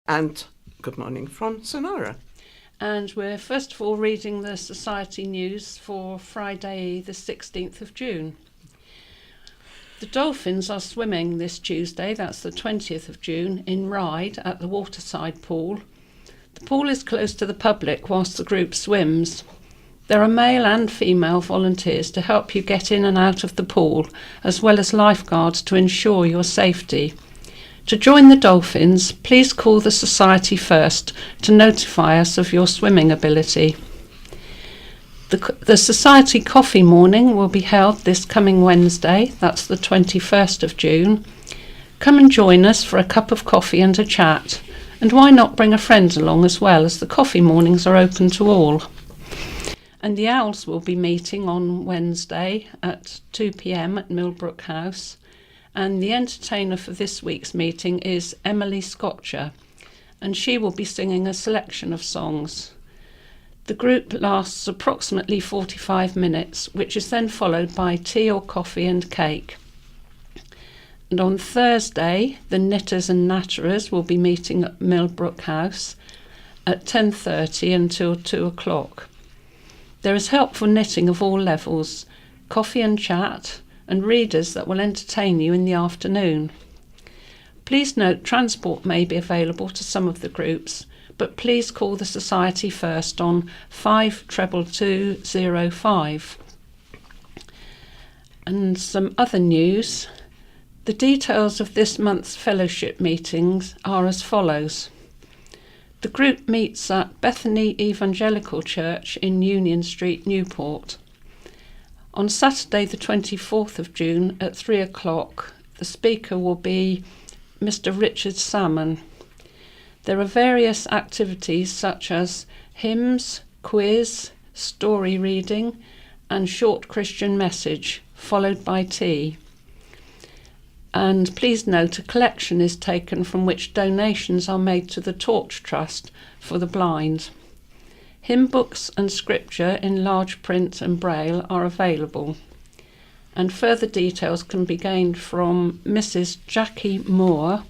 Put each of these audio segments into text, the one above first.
And good morning from Sonora. And we're first of all reading the Society News for Friday the 16th of June. The dolphins are swimming this Tuesday, that's the 20th of June, in Ryde at the waterside pool. The pool is closed to the public whilst the group swims. There are male and female volunteers to help you get in and out of the pool, as well as lifeguards to ensure your safety. To join the dolphins, please call the Society first to notify us of your swimming ability. The Society Coffee Morning will be held this coming Wednesday, that's the 21st of June. Come and join us for a cup of coffee and a chat. And why not bring a friend along as well, as the coffee mornings are open to all. And the Owls will be meeting on Wednesday at 2 p.m. at Millbrook House. And the entertainer for this week's meeting is Emily Scotcher, and she will be singing a selection of songs. The group lasts approximately 45 minutes, which is then followed by tea or coffee and cake. And on Thursday, the Knitters and Natterers will be meeting at Millbrook House at 10:30 until 2 o'clock. There is help for knitting of all levels, coffee and chat, and readers that will entertain you in the afternoon. Please note transport may be available to some of the groups, but please call the Society first on 522205. And some other news. The details of this month's fellowship meetings are as follows. The group meets at Bethany Evangelical Church in Union Street, Newport. On Saturday the 24th of June at 3 o'clock, the speaker will be Mr. Richard Salmon. There are various activities such as hymns, quiz, story reading and short Christian message, followed by tea. And please note a collection is taken from which donations are made to the Torch Trust for the blind. Hymn books and scripture in large print and braille are available. And further details can be gained from Mrs. Jackie Moore,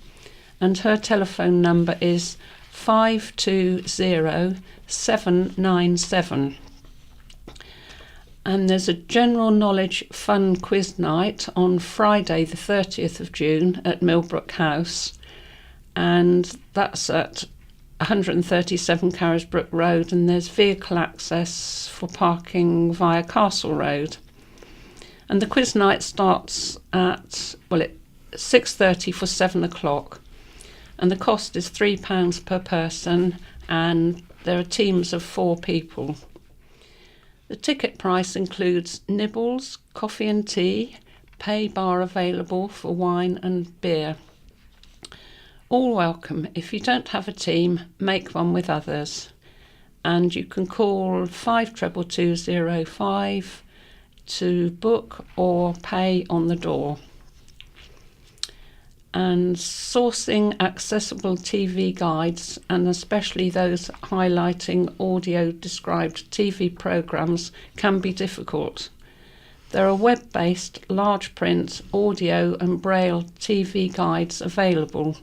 and her telephone number is 520797. And there's a general knowledge fun quiz night on Friday the 30th of June at Millbrook House, and that's at 137 Carisbrooke Road, and there's vehicle access for parking via Castle Road. And the quiz night starts at 6:30 for 7 o'clock, and the cost is £3 per person, and there are teams of 4 people. The ticket price includes nibbles, coffee and tea, pay bar available for wine and beer. All welcome. If you don't have a team, make one with others. And you can call 522205 to book or pay on the door. And sourcing accessible TV guides, and especially those highlighting audio-described TV programmes, can be difficult. There are web-based, large print, audio and braille TV guides available.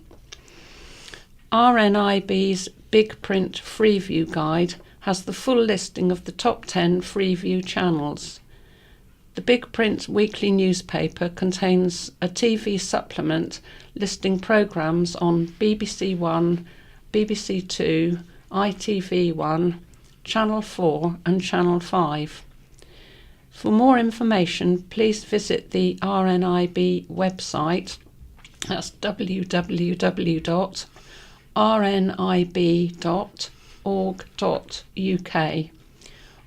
RNIB's Big Print Freeview Guide has the full listing of the top 10 Freeview channels. The Big Print weekly newspaper contains a TV supplement listing programmes on BBC One, BBC Two, ITV1, Channel 4 and Channel 5. For more information, please visit the RNIB website. That's www.rnib.org.uk,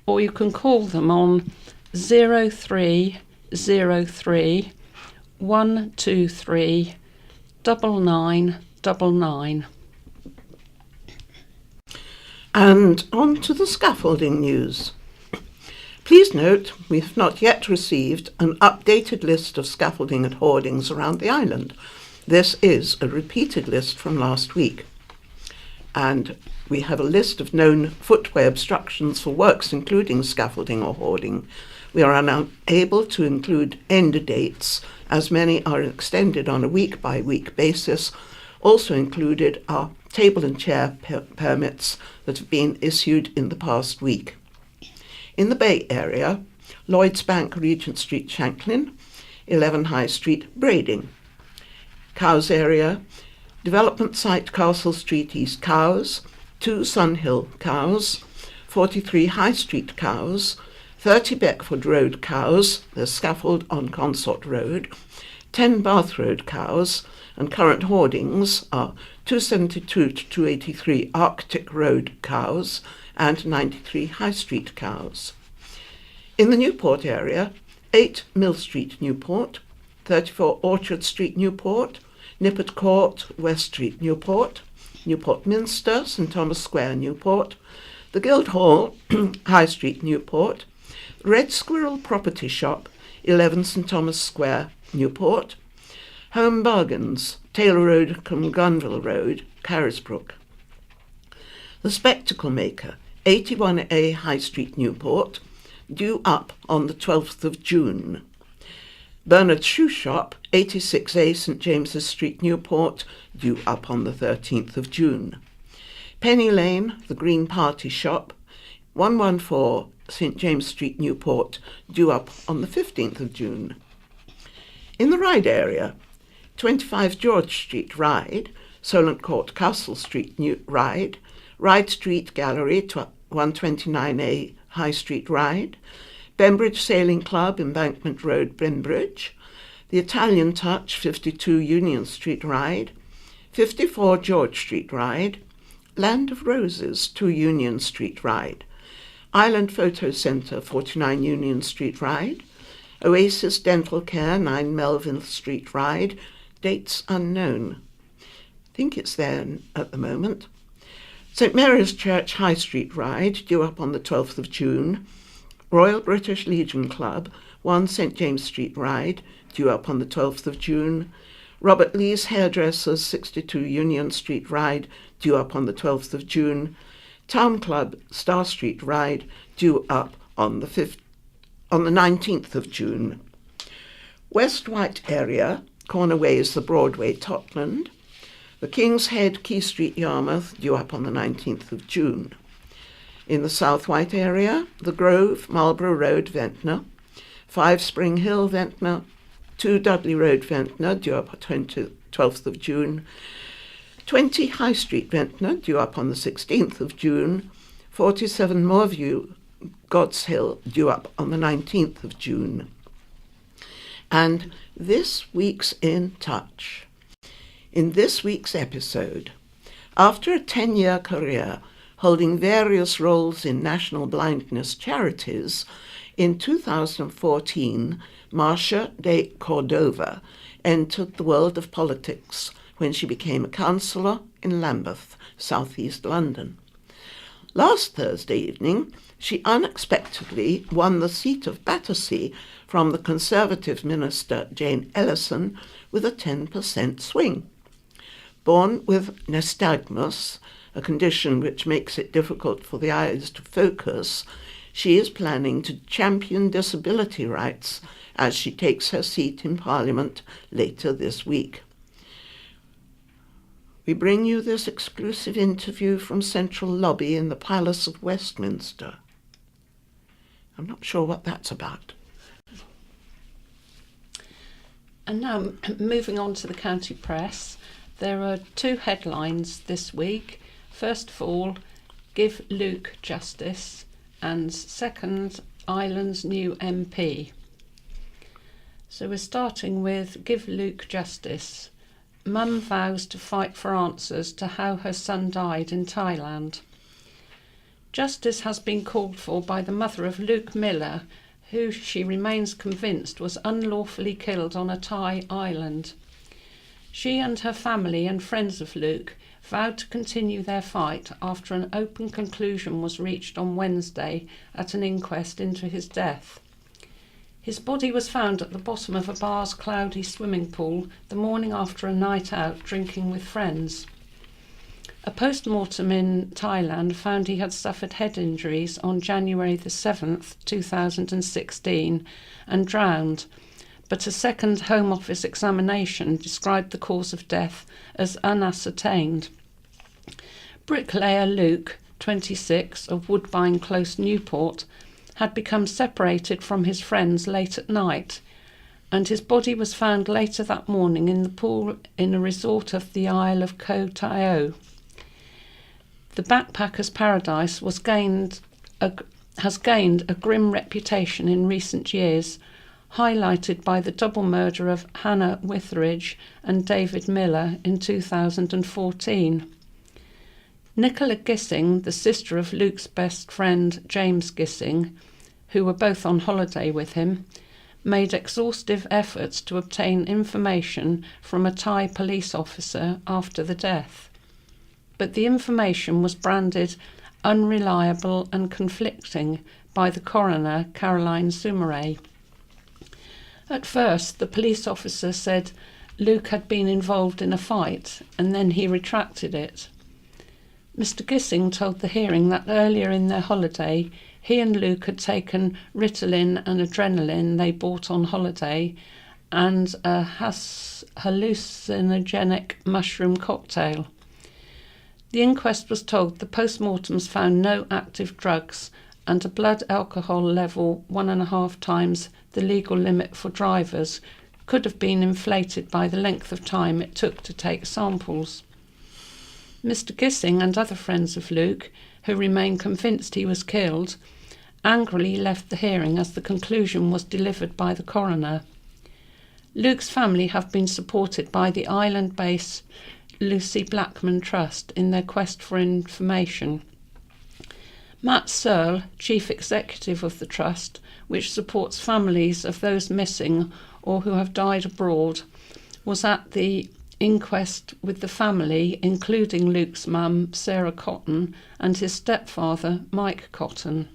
or you can call them on 0303 123 9999. And on to the scaffolding news. Please note we have not yet received an updated list of scaffolding and hoardings around the island. This is a repeated list from last week. And we have a list of known footway obstructions for works including scaffolding or hoarding. We are unable to include end dates, as many are extended on a week-by-week basis. Also included are table and chair permits that have been issued in the past week. In the Bay Area, Lloyds Bank, Regent Street, Shanklin, 11 High Street, Brading. Cowes area, development site Castle Street East, Cowes, 2 Sunhill, Cowes, 43 High Street, Cowes, 30 Beckford Road, Cowes, the scaffold on Consort Road, 10 Bath Road, Cowes, and current hoardings are 272 to 283 Arctic Road, Cowes, and 93 High Street, Cowes. In the Newport area, 8 Mill Street, Newport, 34 Orchard Street, Newport, Nippert Court, West Street, Newport, Newport Minster, St Thomas Square, Newport, the Guildhall, High Street, Newport, Red Squirrel Property Shop, 11 St Thomas Square, Newport, Home Bargains, Taylor Road, Cumgunville Road, Carisbrooke. The Spectacle Maker, 81A High Street, Newport, due up on the 12th of June. Bernard's Shoe Shop, 86A St James's Street, Newport, due up on the 13th of June. Penny Lane, the Green Party Shop, 114 St James Street, Newport, due up on the 15th of June. In the Ryde area, 25 George Street, Ryde, Solent Court, Castle Street, Ryde, Ryde Street Gallery, 129A High Street, Ryde, Bembridge Sailing Club, Embankment Road, Bembridge, the Italian Touch, 52 Union Street, Ryde, 54 George Street, Ryde, Land of Roses, 2 Union Street, Ryde, Island Photo Centre, 49 Union Street, Ryde, Oasis Dental Care, 9 Melville Street, Ryde, dates unknown. I think it's there at the moment. St Mary's Church, High Street, Ryde, due up on the 12th of June. Royal British Legion Club, 1 St James Street, Ryde, due up on the 12th of June. Robert Lee's Hairdressers, 62 Union Street, Ryde, due up on the 12th of June. Town Club, Star Street, Ryde, due up on the 19th of June. West Wight area, corner ways the Broadway, Totland. The King's Head, Key Street, Yarmouth, due up on the 19th of June. In the South Wight area, The Grove, Marlborough Road, Ventnor, 5 Spring Hill, Ventnor, 2 Dudley Road, Ventnor, due up on the 12th of June, 20 High Street, Ventnor, due up on the 16th of June, 47 Moorview, God's Hill, due up on the 19th of June. And this week's In Touch. In this week's episode, after a 10-year career holding various roles in national blindness charities, in 2014, Marcia de Cordova entered the world of politics when she became a councillor in Lambeth, southeast London. Last Thursday evening, she unexpectedly won the seat of Battersea from the Conservative minister Jane Ellison with a 10% swing. Born with nystagmus, a condition which makes it difficult for the eyes to focus, she is planning to champion disability rights as she takes her seat in Parliament later this week. We bring you this exclusive interview from Central Lobby in the Palace of Westminster. I'm not sure what that's about. And now, moving on to the county press, there are 2 headlines this week. First of all, Give Luke Justice, and second, Ireland's new MP. So we're starting with Give Luke Justice. Mum vows to fight for answers to how her son died in Thailand. Justice has been called for by the mother of Luke Miller, who she remains convinced was unlawfully killed on a Thai island. She and her family and friends of Luke vowed to continue their fight after an open conclusion was reached on Wednesday at an inquest into his death. His body was found at the bottom of a bar's cloudy swimming pool the morning after a night out drinking with friends. A post-mortem in Thailand found he had suffered head injuries on January the 7th, 2016 and drowned, but a second Home Office examination described the cause of death as unascertained. Bricklayer Luke, 26, of Woodbine Close, Newport, had become separated from his friends late at night, and his body was found later that morning in the pool in a resort of the Isle of Koh Tao. The backpacker's paradise has gained a grim reputation in recent years, highlighted by the double murder of Hannah Witheridge and David Miller in 2014. Nicola Gissing, the sister of Luke's best friend James Gissing, who were both on holiday with him, made exhaustive efforts to obtain information from a Thai police officer after the death. But the information was branded unreliable and conflicting by the coroner, Caroline Soumaret. At first, the police officer said Luke had been involved in a fight, and then he retracted it. Mr. Gissing told the hearing that earlier in their holiday, he and Luke had taken Ritalin and adrenaline they bought on holiday and a hallucinogenic mushroom cocktail. The inquest was told the post-mortems found no active drugs and a blood alcohol level 1.5 times the legal limit for drivers could have been inflated by the length of time it took to take samples. Mr. Gissing and other friends of Luke, who remain convinced he was killed, angrily left the hearing as the conclusion was delivered by the coroner. Luke's family have been supported by the island-based Lucy Blackman Trust in their quest for information. Matt Searle, chief executive of the trust, which supports families of those missing or who have died abroad, was at the inquest with the family, including Luke's mum, Sarah Cotton, and his stepfather, Mike Cotton.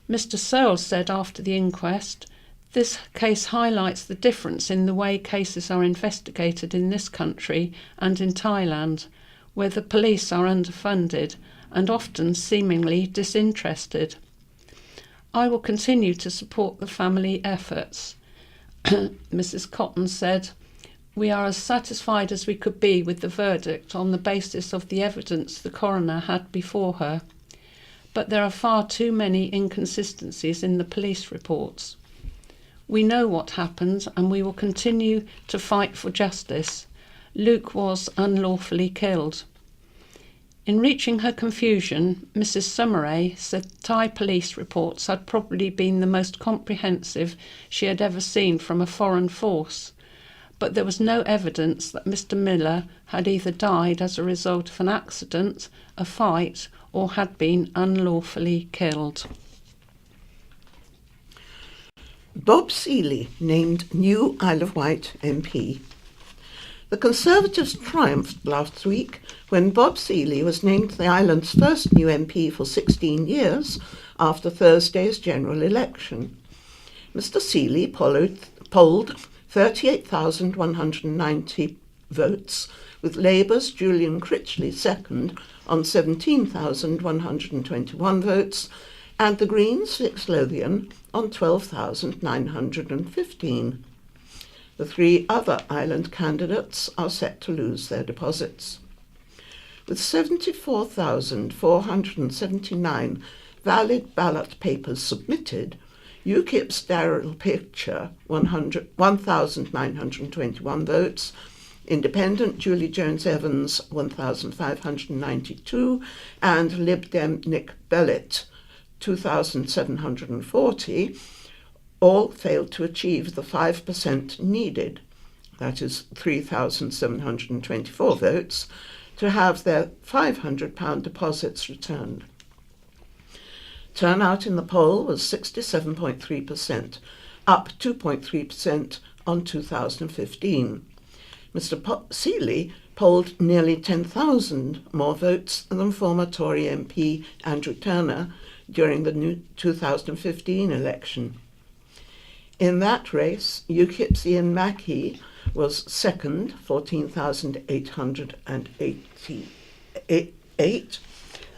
Mr. Searle said after the inquest, "This case highlights the difference in the way cases are investigated in this country and in Thailand, where the police are underfunded and often seemingly disinterested. I will continue to support the family efforts." Mrs. Cotton said, "We are as satisfied as we could be with the verdict on the basis of the evidence the coroner had before her. But there are far too many inconsistencies in the police reports. We know what happened and we will continue to fight for justice. Luke was unlawfully killed." In reaching her confusion, Mrs. Soumaret said Thai police reports had probably been the most comprehensive she had ever seen from a foreign force, but there was no evidence that Mr. Miller had either died as a result of an accident, a fight, or had been unlawfully killed. Bob Seeley named new Isle of Wight MP. The Conservatives triumphed last week when Bob Seeley was named the island's first new MP for 16 years after Thursday's general election. Mr. Seeley polled 38,190 votes, with Labour's Julian Critchley second on 17,121 votes, and the Greens' Vic Lothian on 12,915. The three other island candidates are set to lose their deposits. With 74,479 valid ballot papers submitted, UKIP's Daryl Pitcher 1,921 votes, Independent Julie Jones-Evans 1,592, and Lib Dem Nick Bellet 2,740, all failed to achieve the 5% needed, that is 3,724 votes, to have their £500 deposits returned. Turnout in the poll was 67.3%, up 2.3% on 2015. Mr. Seeley polled nearly 10,000 more votes than former Tory MP Andrew Turner during the 2015 election. In that race, UKIP's Ian Mackey was second, 14,888,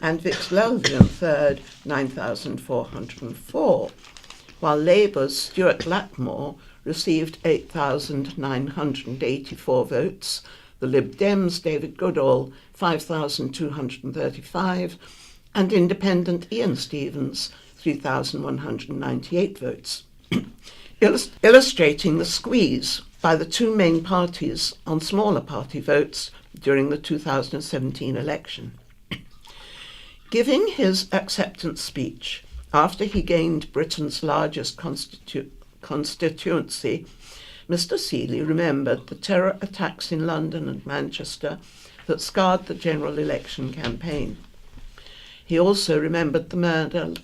and Vic Lothian third, 9,404, while Labour's Stuart Blackmore received 8,984 votes, the Lib Dems' David Goodall 5,235, and independent Ian Stevens, 3,198 votes, illustrating the squeeze by the two main parties on smaller party votes during the 2017 election. Giving his acceptance speech after he gained Britain's largest constituency, Mr. Seeley remembered the terror attacks in London and Manchester that scarred the general election campaign. He also remembered the murdered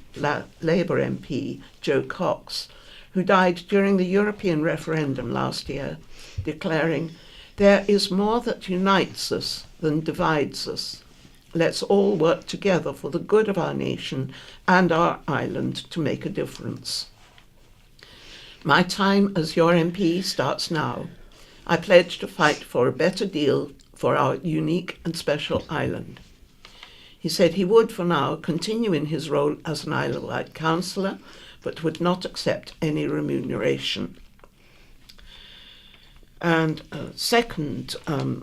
Labour MP Jo Cox, who died during the European referendum last year, declaring, "There is more that unites us than divides us. Let's all work together for the good of our nation and our island to make a difference. My time as your MP starts now. I pledge to fight for a better deal for our unique and special island." He said he would, for now, continue in his role as an Isle of Wight councillor, but would not accept any remuneration. And a second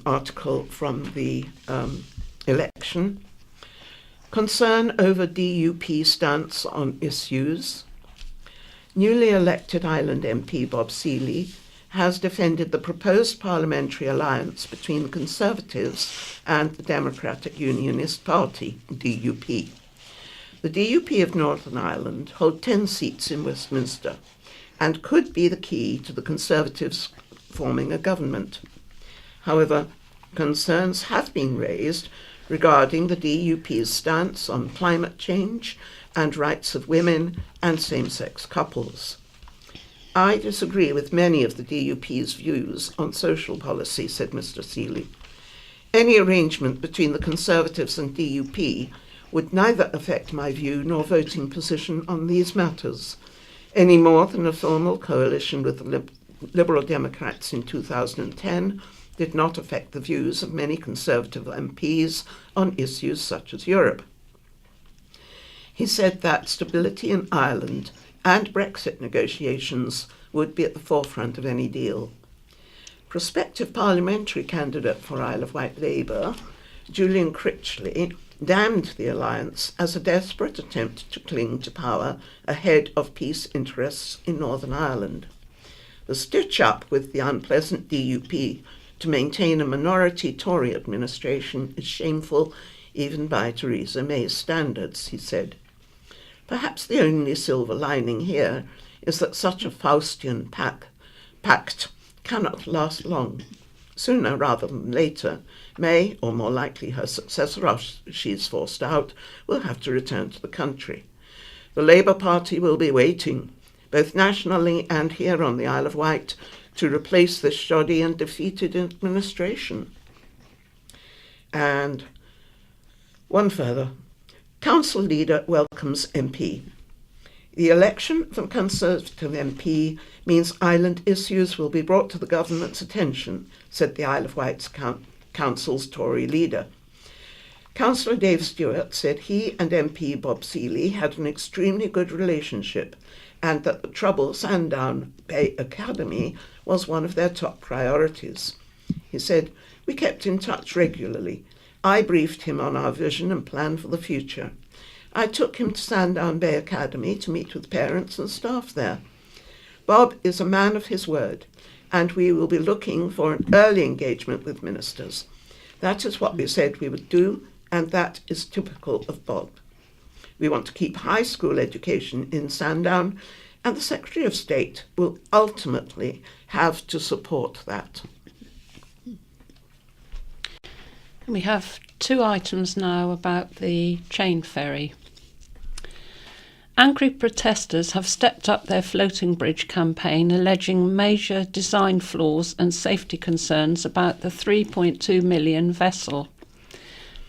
article from the election: concern over DUP stance on issues. Newly elected Island MP Bob Seeley has defended the proposed parliamentary alliance between the Conservatives and the Democratic Unionist Party, DUP. The DUP of Northern Ireland hold 10 seats in Westminster and could be the key to the Conservatives forming a government. However, concerns have been raised regarding the DUP's stance on climate change and rights of women and same-sex couples. "I disagree with many of the DUP's views on social policy," said Mr. Seeley. "Any arrangement between the Conservatives and DUP would neither affect my view nor voting position on these matters, any more than a formal coalition with the Liberal Democrats in 2010 did not affect the views of many Conservative MPs on issues such as Europe." He said that stability in Ireland and Brexit negotiations would be at the forefront of any deal. Prospective parliamentary candidate for Isle of Wight Labour, Julian Critchley, damned the alliance as a desperate attempt to cling to power ahead of peace interests in Northern Ireland. The stitch-up with the unpleasant DUP to maintain a minority Tory administration is shameful even by Theresa May's standards, he said. Perhaps the only silver lining here is that such a Faustian pact cannot last long. Sooner rather than later, May, or more likely her successor after she's forced out, will have to return to the country. The Labour Party will be waiting, both nationally and here on the Isle of Wight, to replace this shoddy and defeated administration. And one further. Council leader welcomes MP. The election of a Conservative MP means island issues will be brought to the government's attention, said the Isle of Wight's Council's Tory leader. Councillor Dave Stewart said he and MP Bob Seeley had an extremely good relationship and that the troubled Sandown Bay Academy was one of their top priorities. He said, "We kept in touch regularly. I briefed him on our vision and plan for the future. I took him to Sandown Bay Academy to meet with parents and staff there. Bob is a man of his word, and we will be looking for an early engagement with ministers. That is what we said we would do, and that is typical of Bob. We want to keep high school education in Sandown, and the Secretary of State will ultimately have to support that." We have two items now about the chain ferry. Angry protesters have stepped up their floating bridge campaign, alleging major design flaws and safety concerns about the 3.2 million vessel.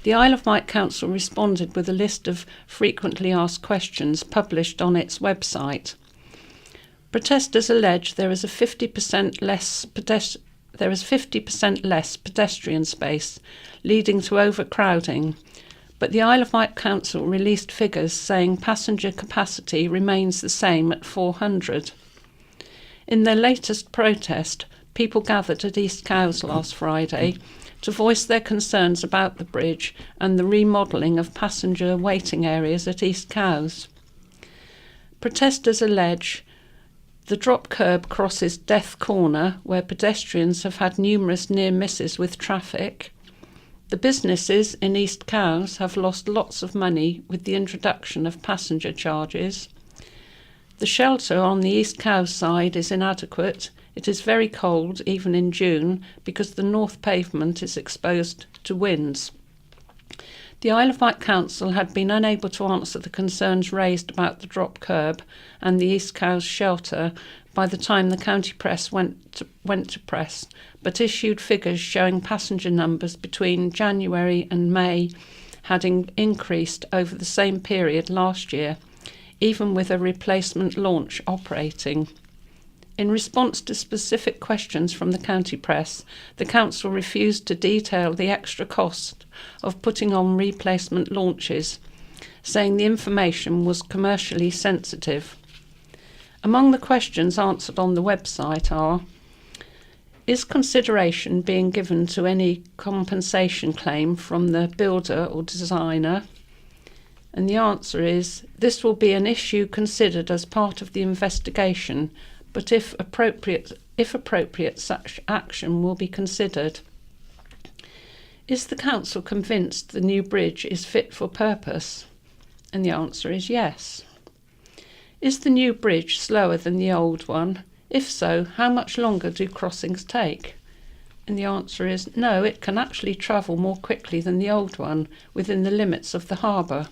The Isle of Wight Council responded with a list of frequently asked questions published on its website. Protesters allege there is 50% less pedestrian space, leading to overcrowding, but the Isle of Wight Council released figures saying passenger capacity remains the same at 400. In their latest protest, people gathered at East Cowes last Friday to voice their concerns about the bridge and the remodelling of passenger waiting areas at East Cowes. Protesters allege the drop curb crosses Death Corner, where pedestrians have had numerous near misses with traffic. The businesses in East Cowes have lost lots of money with the introduction of passenger charges. The shelter on the East Cowes side is inadequate. It is very cold, even in June, because the north pavement is exposed to winds. The Isle of Wight Council had been unable to answer the concerns raised about the drop curb and the East Cowes shelter by the time the county press went to press, but issued figures showing passenger numbers between January and May had increased over the same period last year, even with a replacement launch operating. In response to specific questions from the county press, the council refused to detail the extra cost of putting on replacement launches, saying the information was commercially sensitive. Among the questions answered on the website are: is consideration being given to any compensation claim from the builder or designer? And the answer is, this will be an issue considered as part of the investigation, but if appropriate, such action will be considered. Is the council convinced the new bridge is fit for purpose? And the answer is yes. Is the new bridge slower than the old one? If so, how much longer do crossings take? And the answer is no, it can actually travel more quickly than the old one within the limits of the harbour.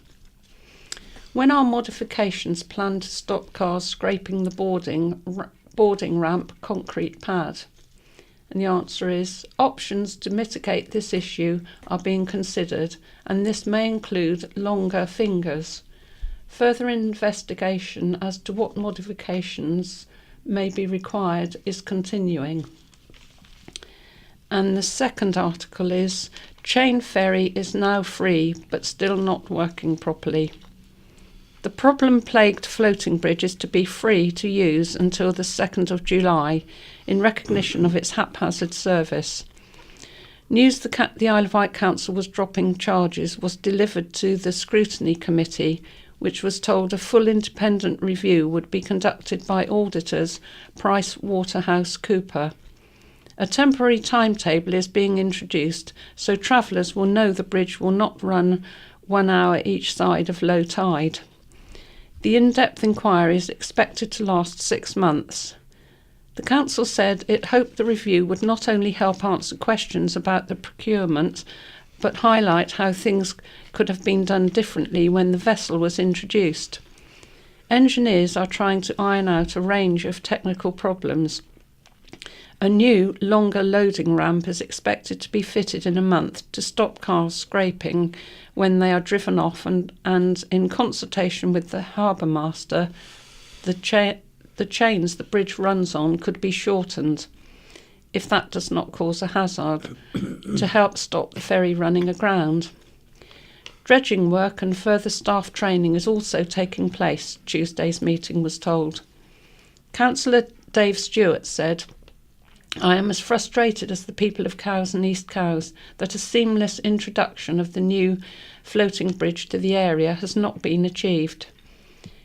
When are modifications planned to stop cars scraping the boarding ramp concrete pad? And the answer is options to mitigate this issue are being considered, and this may include longer fingers. Further investigation as to what modifications may be required is continuing. And the second article is Chain Ferry is now free but still not working properly. The problem-plagued floating bridge is to be free to use until the 2nd of July in recognition of its haphazard service. News the Isle of Wight Council was dropping charges was delivered to the Scrutiny Committee, which was told a full independent review would be conducted by auditors PricewaterhouseCoopers. A temporary timetable is being introduced so travellers will know the bridge will not run 1 hour each side of low tide. The in-depth inquiry is expected to last 6 months. The council said it hoped the review would not only help answer questions about the procurement, but highlight how things could have been done differently when the vessel was introduced. Engineers are trying to iron out a range of technical problems. A new, longer loading ramp is expected to be fitted in a month to stop cars scraping when they are driven off, and in consultation with the harbour master, the chains the bridge runs on could be shortened, if that does not cause a hazard, to help stop the ferry running aground. Dredging work and further staff training is also taking place, Tuesday's meeting was told. Councillor Dave Stewart said, I am as frustrated as the people of Cowes and East Cowes that a seamless introduction of the new floating bridge to the area has not been achieved.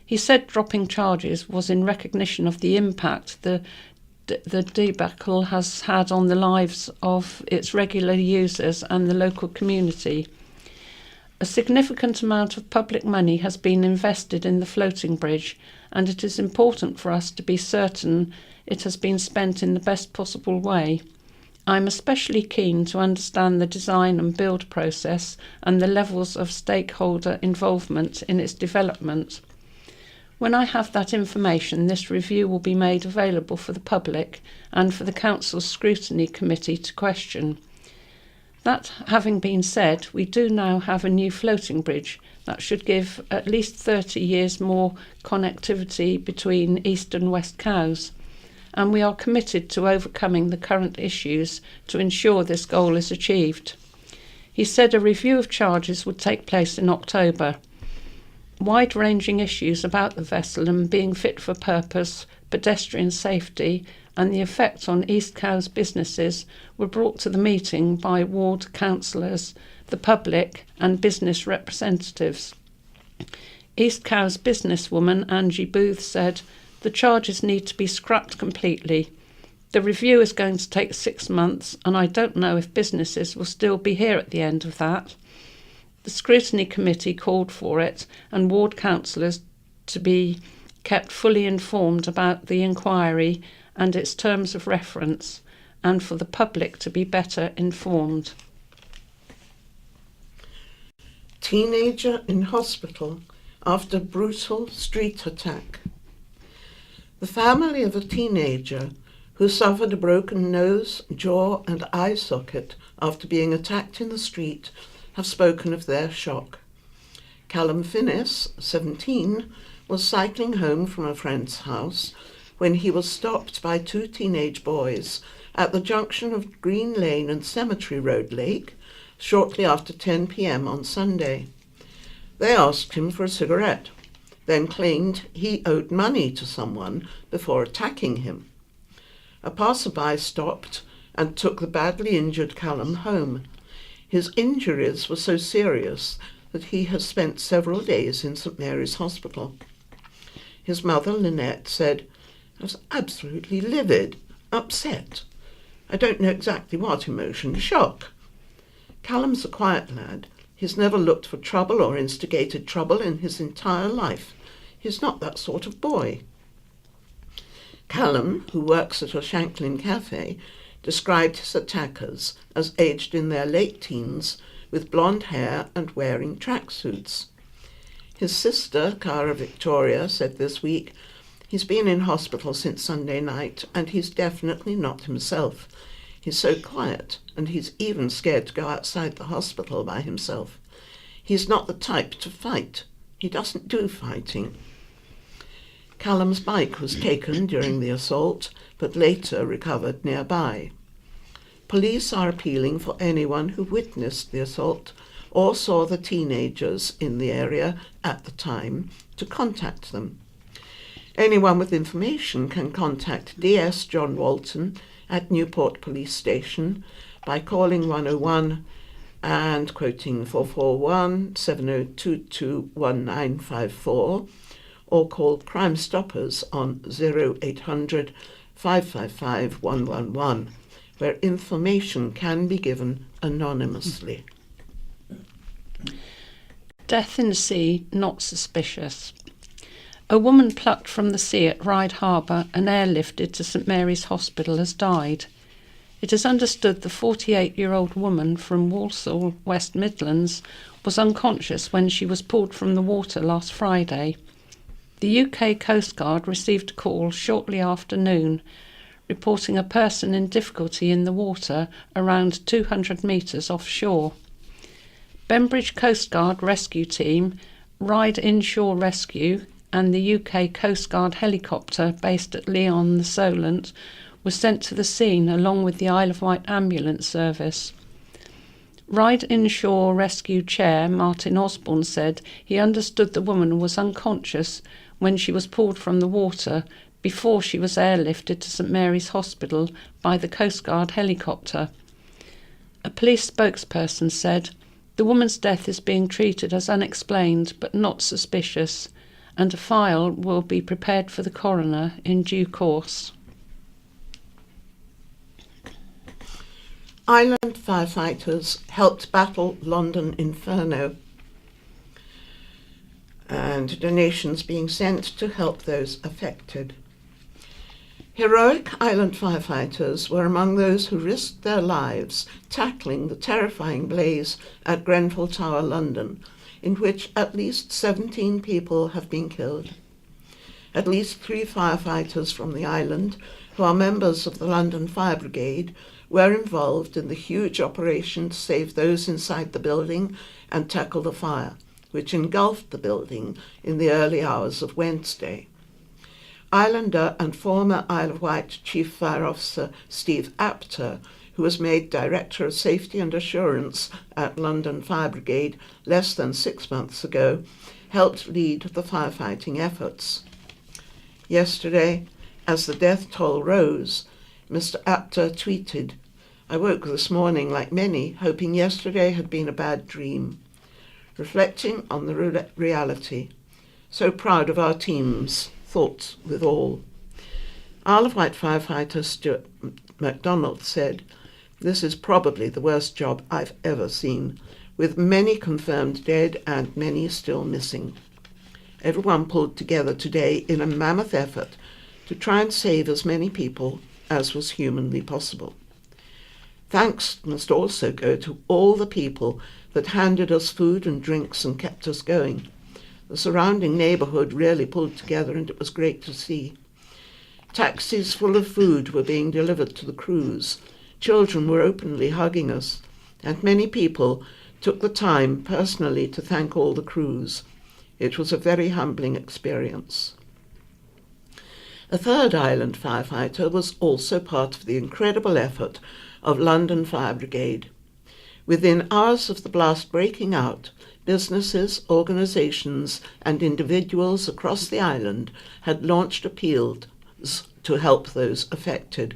He said dropping charges was in recognition of the impact the debacle has had on the lives of its regular users and the local community. A significant amount of public money has been invested in the floating bridge, and it is important for us to be certain it has been spent in the best possible way. I am especially keen to understand the design and build process and the levels of stakeholder involvement in its development. When I have that information, this review will be made available for the public and for the Council's Scrutiny Committee to question. That having been said, we do now have a new floating bridge that should give at least 30 years more connectivity between East and West Cowes, and we are committed to overcoming the current issues to ensure this goal is achieved. He said a review of charges would take place in October. Wide-ranging issues about the vessel and being fit for purpose pedestrian safety and the effect on East Cowes businesses were brought to the meeting by ward councillors, the public and business representatives. East Cowes businesswoman Angie Booth said, "The charges need to be scrapped completely. The review is going to take 6 months and I don't know if businesses will still be here at the end of that." The scrutiny committee called for it and ward councillors to be kept fully informed about the inquiry and its terms of reference, and for the public to be better informed. Teenager in hospital after brutal street attack. The family of a teenager who suffered a broken nose, jaw and eye socket after being attacked in the street have spoken of their shock. Callum Finnis, 17, was cycling home from a friend's house when he was stopped by 2 teenage boys at the junction of Green Lane and Cemetery Road Lake shortly after 10 p.m. on Sunday. They asked him for a cigarette, then claimed he owed money to someone before attacking him. A passerby stopped and took the badly injured Callum home. His injuries were so serious that he has spent several days in St Mary's Hospital. His mother, Lynette, said, "I was absolutely livid, upset. I don't know exactly what emotion, shock. Callum's a quiet lad. He's never looked for trouble or instigated trouble in his entire life. He's not that sort of boy." Callum, who works at a Shanklin cafe, described his attackers as aged in their late teens with blonde hair and wearing tracksuits. His sister, Cara Victoria, said this week, "He's been in hospital since Sunday night and he's definitely not himself. He's so quiet and he's even scared to go outside the hospital by himself. He's not the type to fight. He doesn't do fighting." Callum's bike was taken during the assault, but later recovered nearby. Police are appealing for anyone who witnessed the assault or saw the teenagers in the area at the time to contact them. Anyone with information can contact DS John Walton at Newport Police Station by calling 101 and quoting 441 7022 1954, or call Crime Stoppers on 0800 555 111, where information can be given anonymously. Death in sea, not suspicious. A woman plucked from the sea at Ryde Harbour and airlifted to St Mary's Hospital has died. It is understood the 48-year-old woman from Walsall, West Midlands, was unconscious when she was pulled from the water last Friday. The UK Coast Guard received a call shortly after noon, reporting a person in difficulty in the water around 200 metres offshore. Bembridge Coast Guard Rescue Team, Ryde Inshore Rescue and the UK Coast Guard helicopter based at Lyon the Solent was sent to the scene along with the Isle of Wight ambulance service. Ryde Inshore Rescue Chair Martin Osborne said he understood the woman was unconscious when she was pulled from the water before she was airlifted to St Mary's Hospital by the Coast Guard helicopter. A police spokesperson said, "The woman's death is being treated as unexplained but not suspicious, and a file will be prepared for the coroner in due course." Island firefighters helped battle London inferno, and donations being sent to help those affected. Heroic island firefighters were among those who risked their lives tackling the terrifying blaze at Grenfell Tower, London, in which at least 17 people have been killed. At least 3 firefighters from the island, who are members of the London Fire Brigade, were involved in the huge operation to save those inside the building and tackle the fire, which engulfed the building in the early hours of Wednesday. Islander and former Isle of Wight Chief Fire Officer Steve Apter, who was made Director of Safety and Assurance at London Fire Brigade less than 6 months ago, helped lead the firefighting efforts. Yesterday, As the death toll rose, Mr. Apter tweeted, "I woke this morning like many, hoping yesterday had been a bad dream. Reflecting on the reality. So proud of our teams, thoughts with all." Isle of Wight firefighter Stuart MacDonald said, "This is probably the worst job I've ever seen, with many confirmed dead and many still missing. Everyone pulled together today in a mammoth effort to try and save as many people as was humanly possible. Thanks must also go to all the people that handed us food and drinks and kept us going. The surrounding neighbourhood really pulled together and it was great to see. Taxis full of food were being delivered to the crews. Children were openly hugging us, and many people took the time personally to thank all the crews. It was a very humbling experience." A third island firefighter was also part of the incredible effort of London Fire Brigade. Within hours of the blast breaking out, businesses, organisations and individuals across the island had launched appeals to help those affected.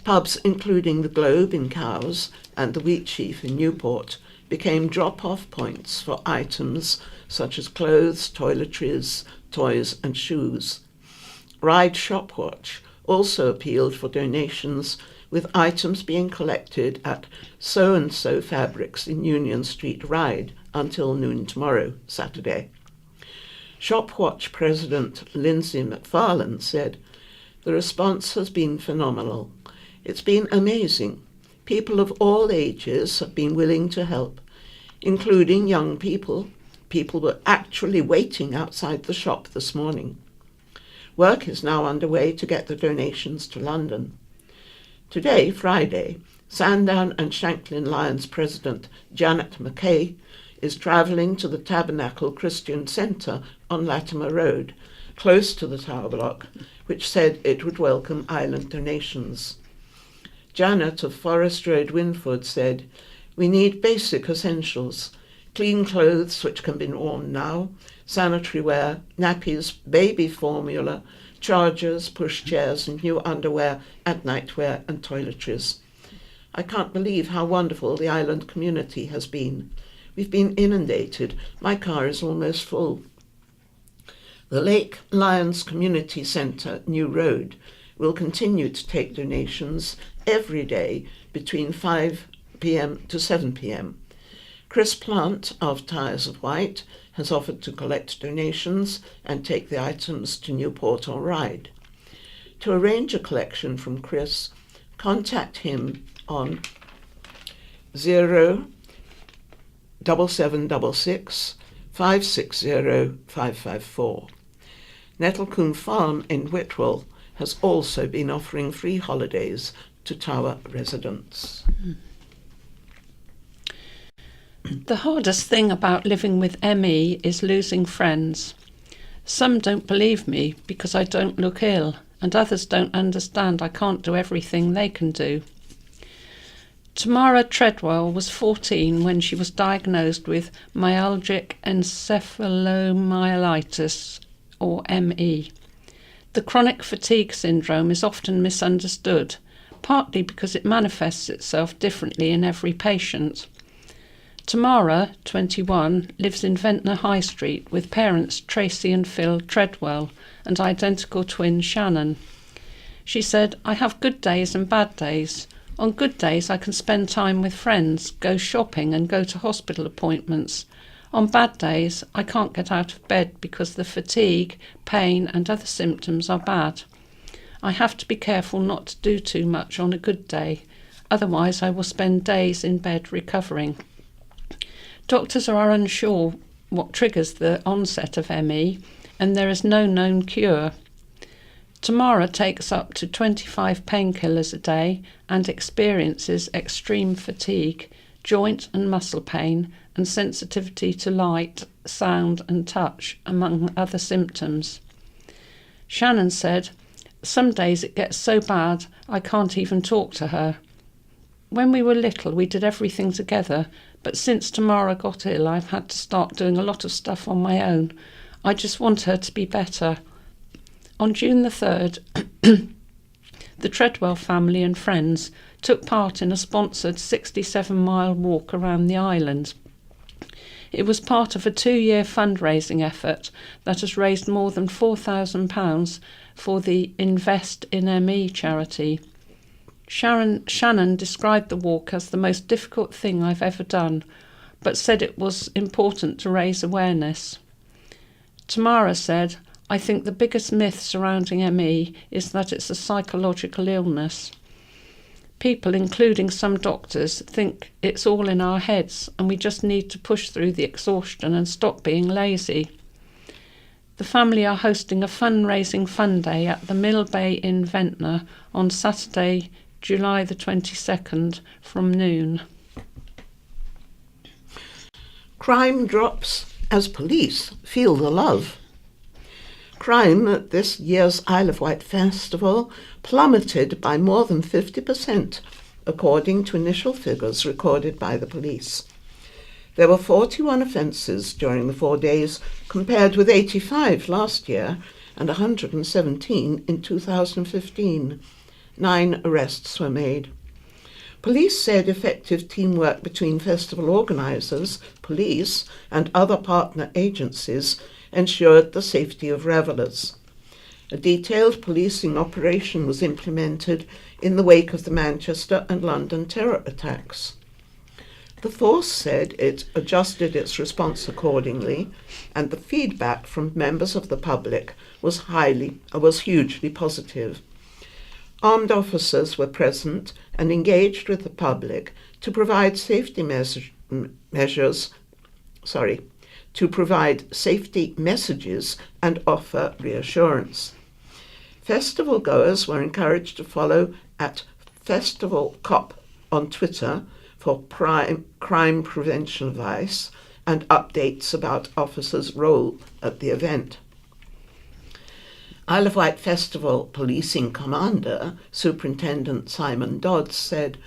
Pubs including the Globe in Cowes and the Wheat Sheaf in Newport became drop-off points for items such as clothes, toiletries, toys and shoes. Ride Shopwatch also appealed for donations, with items being collected at So-and-So Fabrics in Union Street Ride until noon tomorrow, Saturday. Shopwatch President Lindsay McFarlane said, "The response has been phenomenal. It's been amazing. People of all ages have been willing to help, including young people. People were actually waiting outside the shop this morning. Work is now underway to get the donations to London." Today, Friday, Sandown and Shanklin Lions President Janet McKay is travelling to the Tabernacle Christian Centre on Latimer Road, close to the tower block, which said it would welcome island donations. Janet of Forest Road, Winford, said, "We need basic essentials, clean clothes which can be worn now, sanitary wear, nappies, baby formula, chargers, pushchairs and new underwear and nightwear and toiletries. I can't believe how wonderful the island community has been. We've been inundated. My car is almost full." The Lake Lions Community Centre, New Road, will continue to take donations every day between 5 p.m. to 7 p.m. Chris Plant of Tyres of Wight has offered to collect donations and take the items to Newport or Ryde. To arrange a collection from Chris, contact him on 07766 560 554. Nettlecombe Farm in Whitwell has also been offering free holidays to Tower residents. The hardest thing about living with ME is losing friends. Some don't believe me because I don't look ill, and others don't understand I can't do everything they can do. Tamara Treadwell was 14 when she was diagnosed with myalgic encephalomyelitis, or ME. The chronic fatigue syndrome is often misunderstood, partly because it manifests itself differently in every patient. Tamara, 21, lives in Ventnor High Street with parents Tracy and Phil Treadwell and identical twin Shannon. She said, "I have good days and bad days. On good days I can spend time with friends, go shopping and go to hospital appointments. On bad days I can't get out of bed because the fatigue, pain and other symptoms are bad. I have to be careful not to do too much on a good day, otherwise I will spend days in bed recovering." Doctors are unsure what triggers the onset of ME, and there is no known cure. Tamara takes up to 25 painkillers a day and experiences extreme fatigue, joint and muscle pain, and sensitivity to light, sound and touch, among other symptoms. Shannon said, "Some days it gets so bad I can't even talk to her. When we were little we did everything together, but since Tamara got ill I've had to start doing a lot of stuff on my own. I just want her to be better." On June the 3rd, The Treadwell family and friends took part in a sponsored 67-mile walk around the island. It was part of a 2-year fundraising effort that has raised more than £4,000 for the Invest in ME charity. Shannon described the walk as the most difficult thing I've ever done, but said it was important to raise awareness. Tamara said, "I think the biggest myth surrounding ME is that it's a psychological illness. People, including some doctors, think it's all in our heads and we just need to push through the exhaustion and stop being lazy." The family are hosting a fundraising fun day at the Mill Bay Inn Ventnor on Saturday, July the 22nd from noon. Crime drops as police feel the love. Crime at this year's Isle of Wight festival plummeted by more than 50%, according to initial figures recorded by the police. There were 41 offences during the 4 days, compared with 85 last year and 117 in 2015. 9 arrests were made. Police said effective teamwork between festival organisers, police and other partner agencies ensured the safety of revellers. A detailed policing operation was implemented in the wake of the Manchester and London terror attacks. The force said it adjusted its response accordingly, and the feedback from members of the public was hugely positive. Armed officers were present and engaged with the public to provide safety messages and offer reassurance. Festival goers were encouraged to follow at Festival Cop on Twitter for crime prevention advice and updates about officers' role at the event. Isle of Wight Festival Policing Commander, Superintendent Simon Dodds, said,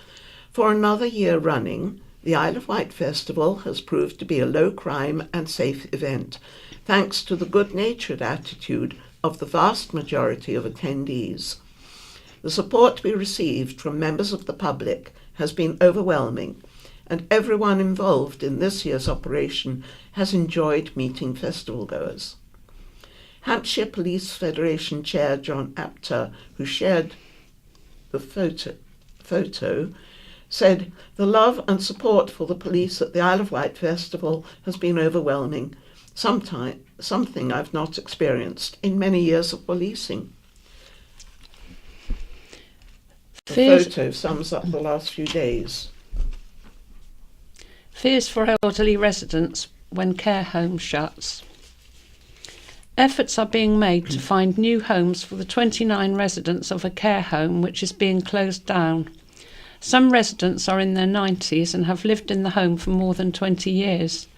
"For another year running, the Isle of Wight Festival has proved to be a low-crime and safe event, thanks to the good-natured attitude of the vast majority of attendees. The support we received from members of the public has been overwhelming, and everyone involved in this year's operation has enjoyed meeting festival goers." Hampshire Police Federation Chair John Apter, who shared the photo, said, "The love and support for the police at the Isle of Wight Festival has been overwhelming, something I've not experienced in many years of policing." The photo sums up the last few days. Fears for elderly residents when care home shuts. Efforts are being made to find new homes for the 29 residents of a care home which is being closed down. Some residents are in their 90s and have lived in the home for more than 20 years.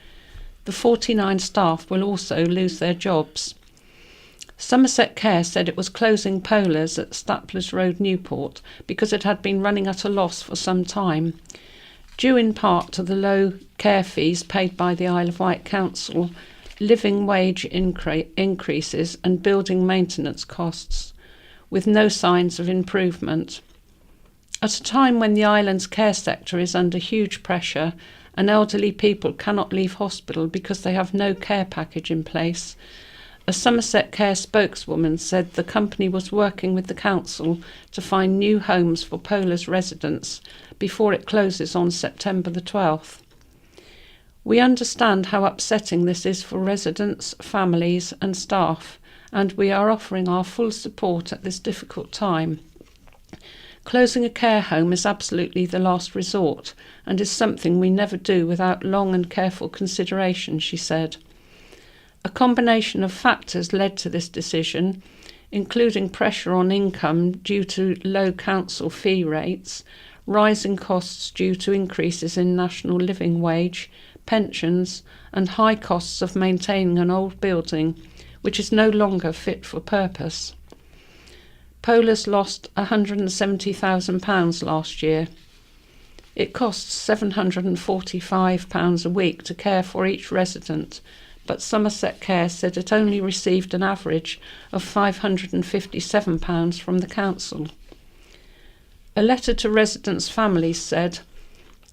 The 49 staff will also lose their jobs. Somerset Care said it was closing Polars at Staplers Road, Newport, because it had been running at a loss for some time, due in part to the low care fees paid by the Isle of Wight Council, living wage increases and building maintenance costs, with no signs of improvement. At a time when the island's care sector is under huge pressure and elderly people cannot leave hospital because they have no care package in place, a Somerset Care spokeswoman said the company was working with the council to find new homes for Polars residents before it closes on September the 12th. "We understand how upsetting this is for residents, families and staff, and we are offering our full support at this difficult time. Closing a care home is absolutely the last resort and is something we never do without long and careful consideration," she said. A combination of factors led to this decision, including pressure on income due to low council fee rates, rising costs due to increases in national living wage, pensions and high costs of maintaining an old building which is no longer fit for purpose. Polars lost £170,000 last year. It costs £745 a week to care for each resident, but Somerset Care said it only received an average of £557 from the council. A letter to residents' families said,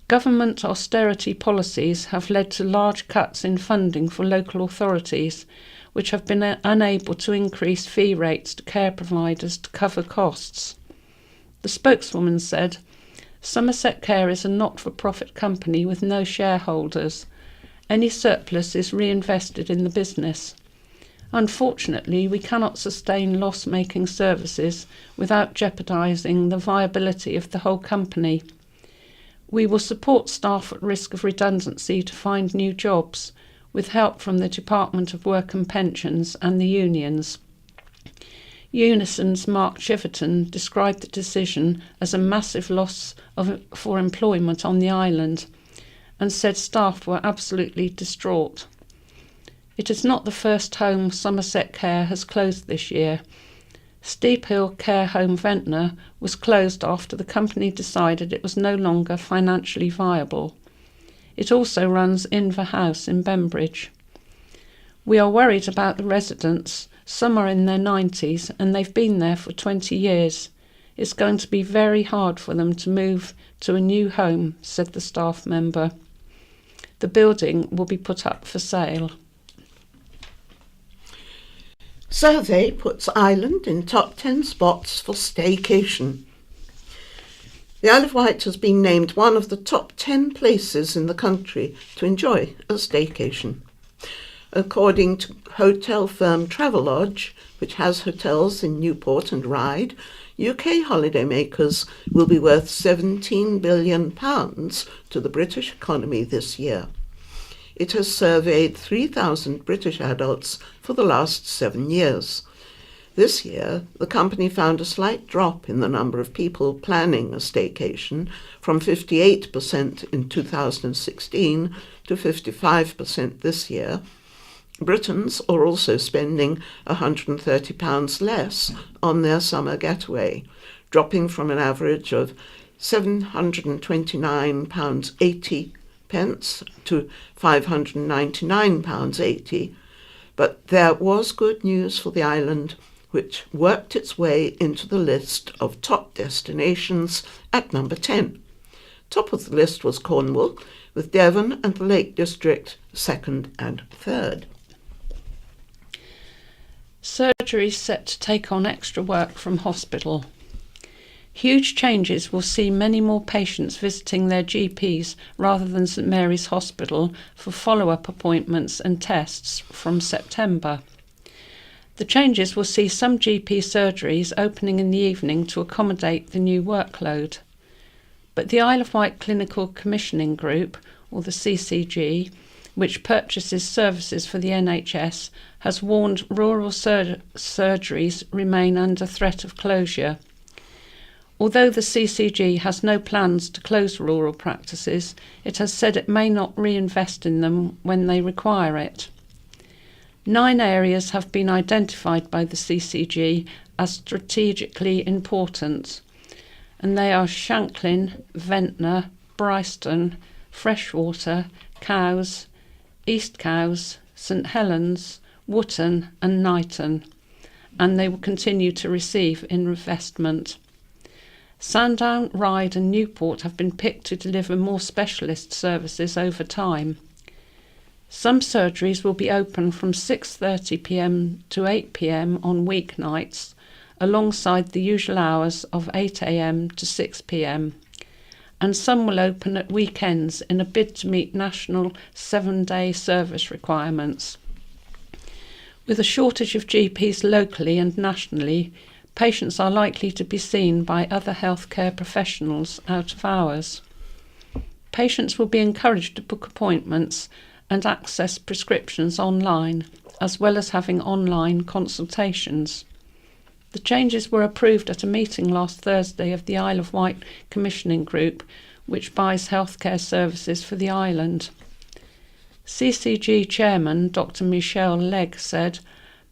"Government austerity policies have led to large cuts in funding for local authorities, which have been unable to increase fee rates to care providers to cover costs." The spokeswoman said, "Somerset Care is a not-for-profit company with no shareholders. Any surplus is reinvested in the business. Unfortunately, we cannot sustain loss-making services without jeopardising the viability of the whole company. We will support staff at risk of redundancy to find new jobs, with help from the Department of Work and Pensions and the unions." Unison's Mark Chiverton described the decision as a massive loss for employment on the island and said staff were absolutely distraught. It is not the first home Somerset Care has closed this year. Steep Hill Care Home Ventnor was closed after the company decided it was no longer financially viable. It also runs Inver House in Bembridge. "We are worried about the residents. Some are in their 90s and they've been there for 20 years. It's going to be very hard for them to move to a new home," said the staff member. The building will be put up for sale. Survey puts Ireland in top 10 spots for staycation. The Isle of Wight has been named one of the top 10 places in the country to enjoy a staycation. According to hotel firm Travelodge, which has hotels in Newport and Ryde, UK holidaymakers will be worth £17 billion to the British economy this year. It has surveyed 3,000 British adults for the last 7 years. This year, the company found a slight drop in the number of people planning a staycation from 58% in 2016 to 55% this year. Britons are also spending £130 less on their summer getaway, dropping from an average of £729.80 to £599.80. But there was good news for the island, which worked its way into the list of top destinations at number 10. Top of the list was Cornwall, with Devon and the Lake District second and third. Surgeries set to take on extra work from hospital. Huge changes will see many more patients visiting their GPs rather than St Mary's Hospital for follow-up appointments and tests from September. The changes will see some GP surgeries opening in the evening to accommodate the new workload. But the Isle of Wight Clinical Commissioning Group, or the CCG, which purchases services for the NHS, has warned rural surgeries remain under threat of closure. Although the CCG has no plans to close rural practices, it has said it may not reinvest in them when they require it. 9 areas have been identified by the CCG as strategically important, and they are Shanklin, Ventnor, Bryston, Freshwater, Cowes, East Cowes, St Helens, Wootton and Knighton, and they will continue to receive investment. Sandown, Ryde and Newport have been picked to deliver more specialist services over time. Some surgeries will be open from 6:30pm to 8pm on weeknights, alongside the usual hours of 8am to 6pm. And some will open at weekends in a bid to meet national 7-day service requirements. With a shortage of GPs locally and nationally, patients are likely to be seen by other healthcare professionals out of hours. Patients will be encouraged to book appointments and access prescriptions online, as well as having online consultations. The changes were approved at a meeting last Thursday of the Isle of Wight Commissioning Group, which buys healthcare services for the island. CCG Chairman Dr Michelle Legg said,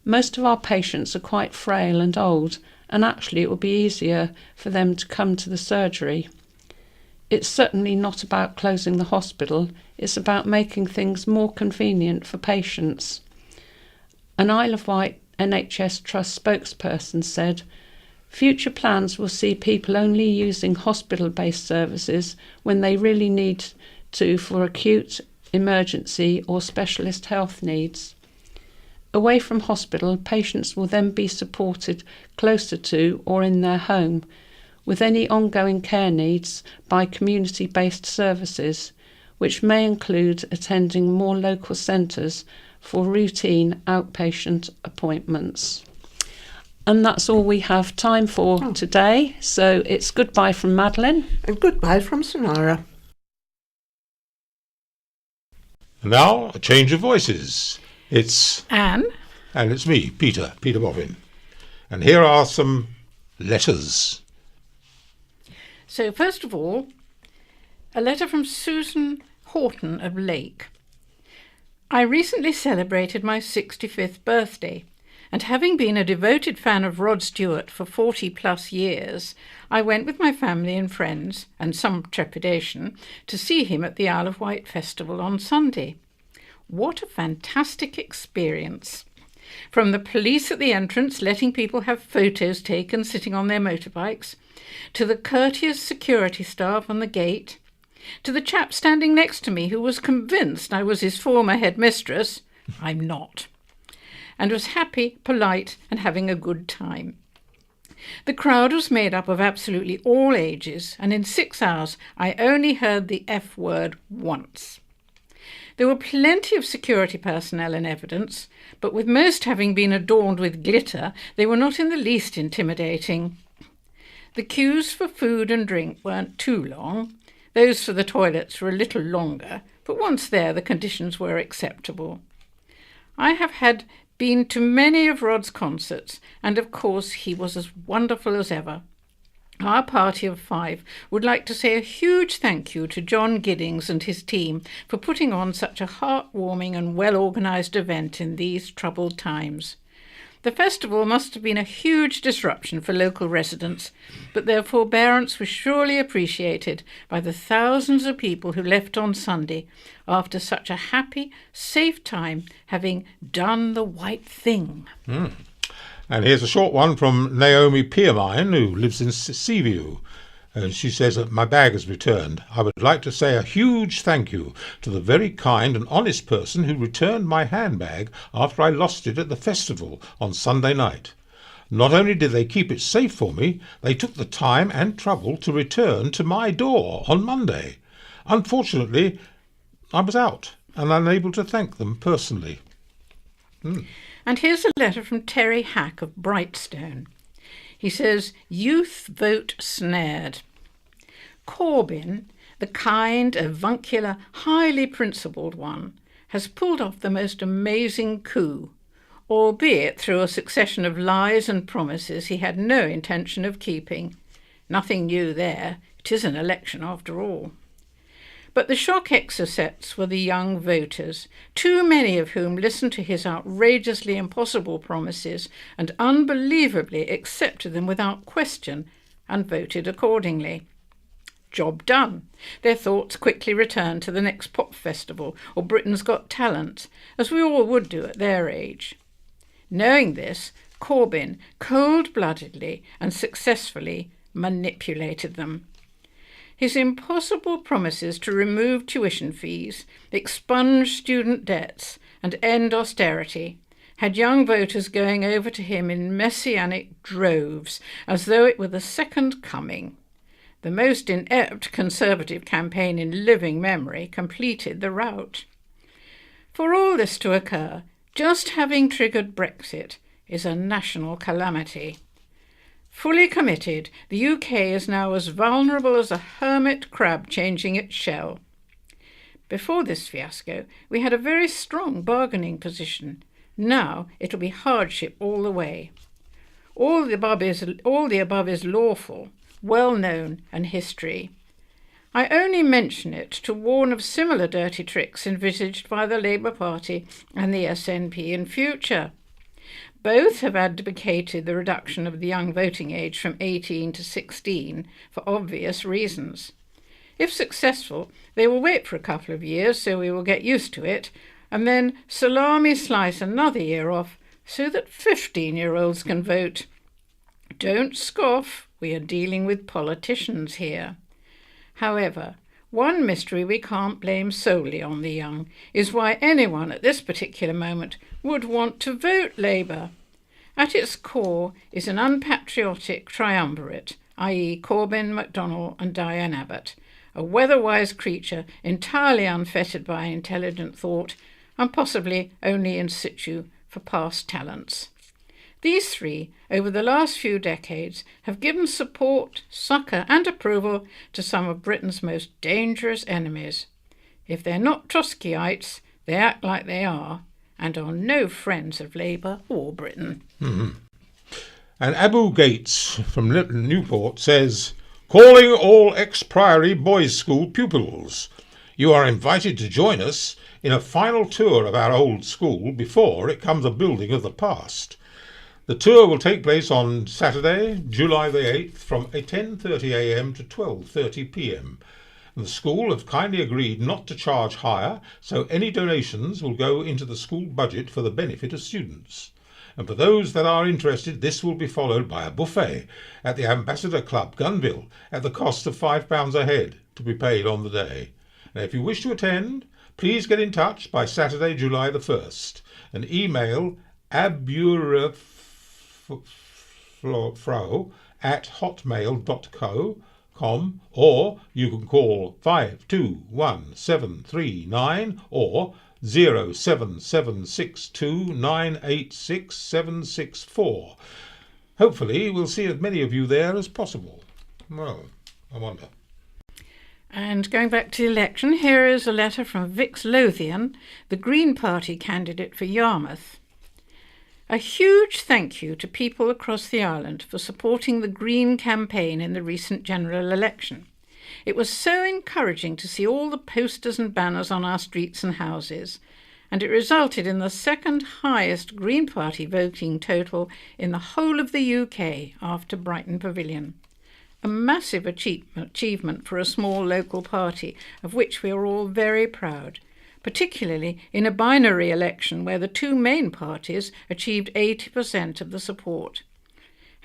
"Most of our patients are quite frail and old, and actually it will be easier for them to come to the surgery. it's certainly not about closing the hospital, it's about making things more convenient for patients. An Isle of Wight NHS Trust spokesperson said, "Future plans will see people only using hospital-based services when they really need to for acute, emergency or specialist health needs. Away from hospital, patients will then be supported closer to or in their home, with any ongoing care needs by community-based services, which may include attending more local centres for routine outpatient appointments." And that's all we have time for today. So it's goodbye from Madeline. And goodbye from Sonara. Now, a change of voices. It's Anne. And it's me, Peter Boffin. And here are some letters. So first of all, a letter from Susan Horton of Lake. I recently celebrated my 65th birthday, and having been a devoted fan of Rod Stewart for 40 plus years, I went with my family and friends, and some trepidation, to see him at the Isle of Wight Festival on Sunday. What a fantastic experience! From the police at the entrance letting people have photos taken sitting on their motorbikes, to the courteous security staff on the gate, to the chap standing next to me who was convinced I was his former headmistress, I'm not, and was happy, polite, and having a good time. The crowd was made up of absolutely all ages, and in 6 hours I only heard the F word once. There were plenty of security personnel in evidence, but with most having been adorned with glitter, they were not in the least intimidating. The queues for food and drink weren't too long. Those for the toilets were a little longer, but once there the conditions were acceptable. I have been to many of Rod's concerts, and of course he was as wonderful as ever. Our party of 5 would like to say a huge thank you to John Giddings and his team for putting on such a heartwarming and well-organised event in these troubled times. The festival must have been a huge disruption for local residents, but their forbearance was surely appreciated by the thousands of people who left on Sunday after such a happy, safe time, having done the right thing. And here's a short one from Naomi Piermine, who lives in Seaview. And she says that my bag is returned. I would like to say a huge thank you to the very kind and honest person who returned my handbag after I lost it at the festival on Sunday night. Not only did they keep it safe for me, they took the time and trouble to return to my door on Monday. Unfortunately, I was out and unable to thank them personally. And here's a letter from Terry Hack of Brightstone. He says, "Youth vote snared. Corbyn, the kind, avuncular, highly principled one, has pulled off the most amazing coup, albeit through a succession of lies and promises he had no intention of keeping. Nothing new there. It is an election after all. But the shock exocets were the young voters, too many of whom listened to his outrageously impossible promises and unbelievably accepted them without question and voted accordingly. Job done. Their thoughts quickly returned to the next pop festival or Britain's Got Talent, as we all would do at their age. Knowing this, Corbyn cold-bloodedly and successfully manipulated them. His impossible promises to remove tuition fees, expunge student debts, and end austerity had young voters going over to him in messianic droves, as though it were the second coming. The most inept Conservative campaign in living memory completed the rout. For all this to occur, just having triggered Brexit is a national calamity. Fully committed, the UK is now as vulnerable as a hermit crab changing its shell. Before this fiasco, we had a very strong bargaining position. Now it'll be hardship all the way. All the above is lawful, well known, and history. I only mention it to warn of similar dirty tricks envisaged by the Labour Party and the SNP in future. Both have advocated the reduction of the young voting age from 18 to 16 for obvious reasons. If successful, they will wait for a couple of years so we will get used to it, and then salami slice another year off so that 15-year-olds can vote. Don't scoff, we are dealing with politicians here. However, one mystery we can't blame solely on the young is why anyone at this particular moment would want to vote Labour. At its core is an unpatriotic triumvirate, i.e. Corbyn, MacDonnell and Diane Abbott, a weather-wise creature entirely unfettered by intelligent thought and possibly only in situ for past talents. These three, over the last few decades, have given support, succour and approval to some of Britain's most dangerous enemies. If they're not Trotskyites, they act like they are, and are no friends of Labour or Britain. Mm-hmm. And Abu Gates from Newport says, calling all ex-Priory Boys' School pupils. You are invited to join us in a final tour of our old school before it becomes a building of the past. The tour will take place on Saturday, July the 8th from 10:30am to 12:30pm. The school have kindly agreed not to charge hire, so any donations will go into the school budget for the benefit of students. And for those that are interested, this will be followed by a buffet at the Ambassador Club, Gunville, at the cost of £5 a head, to be paid on the day. Now, if you wish to attend, please get in touch by Saturday, July the 1st, and email aburafro@hotmail.com, or you can call 521739 or 07762986764. Hopefully we'll see as many of you there as possible. Well, I wonder. And going back to the election, here is a letter from Vix Lothian, the Green Party candidate for Yarmouth. A huge thank you to people across the island for supporting the Green campaign in the recent general election. It was so encouraging to see all the posters and banners on our streets and houses, and it resulted in the second highest Green Party voting total in the whole of the UK after Brighton Pavilion. A massive achievement for a small local party, of which we are all very proud, particularly in a binary election where the two main parties achieved 80% of the support.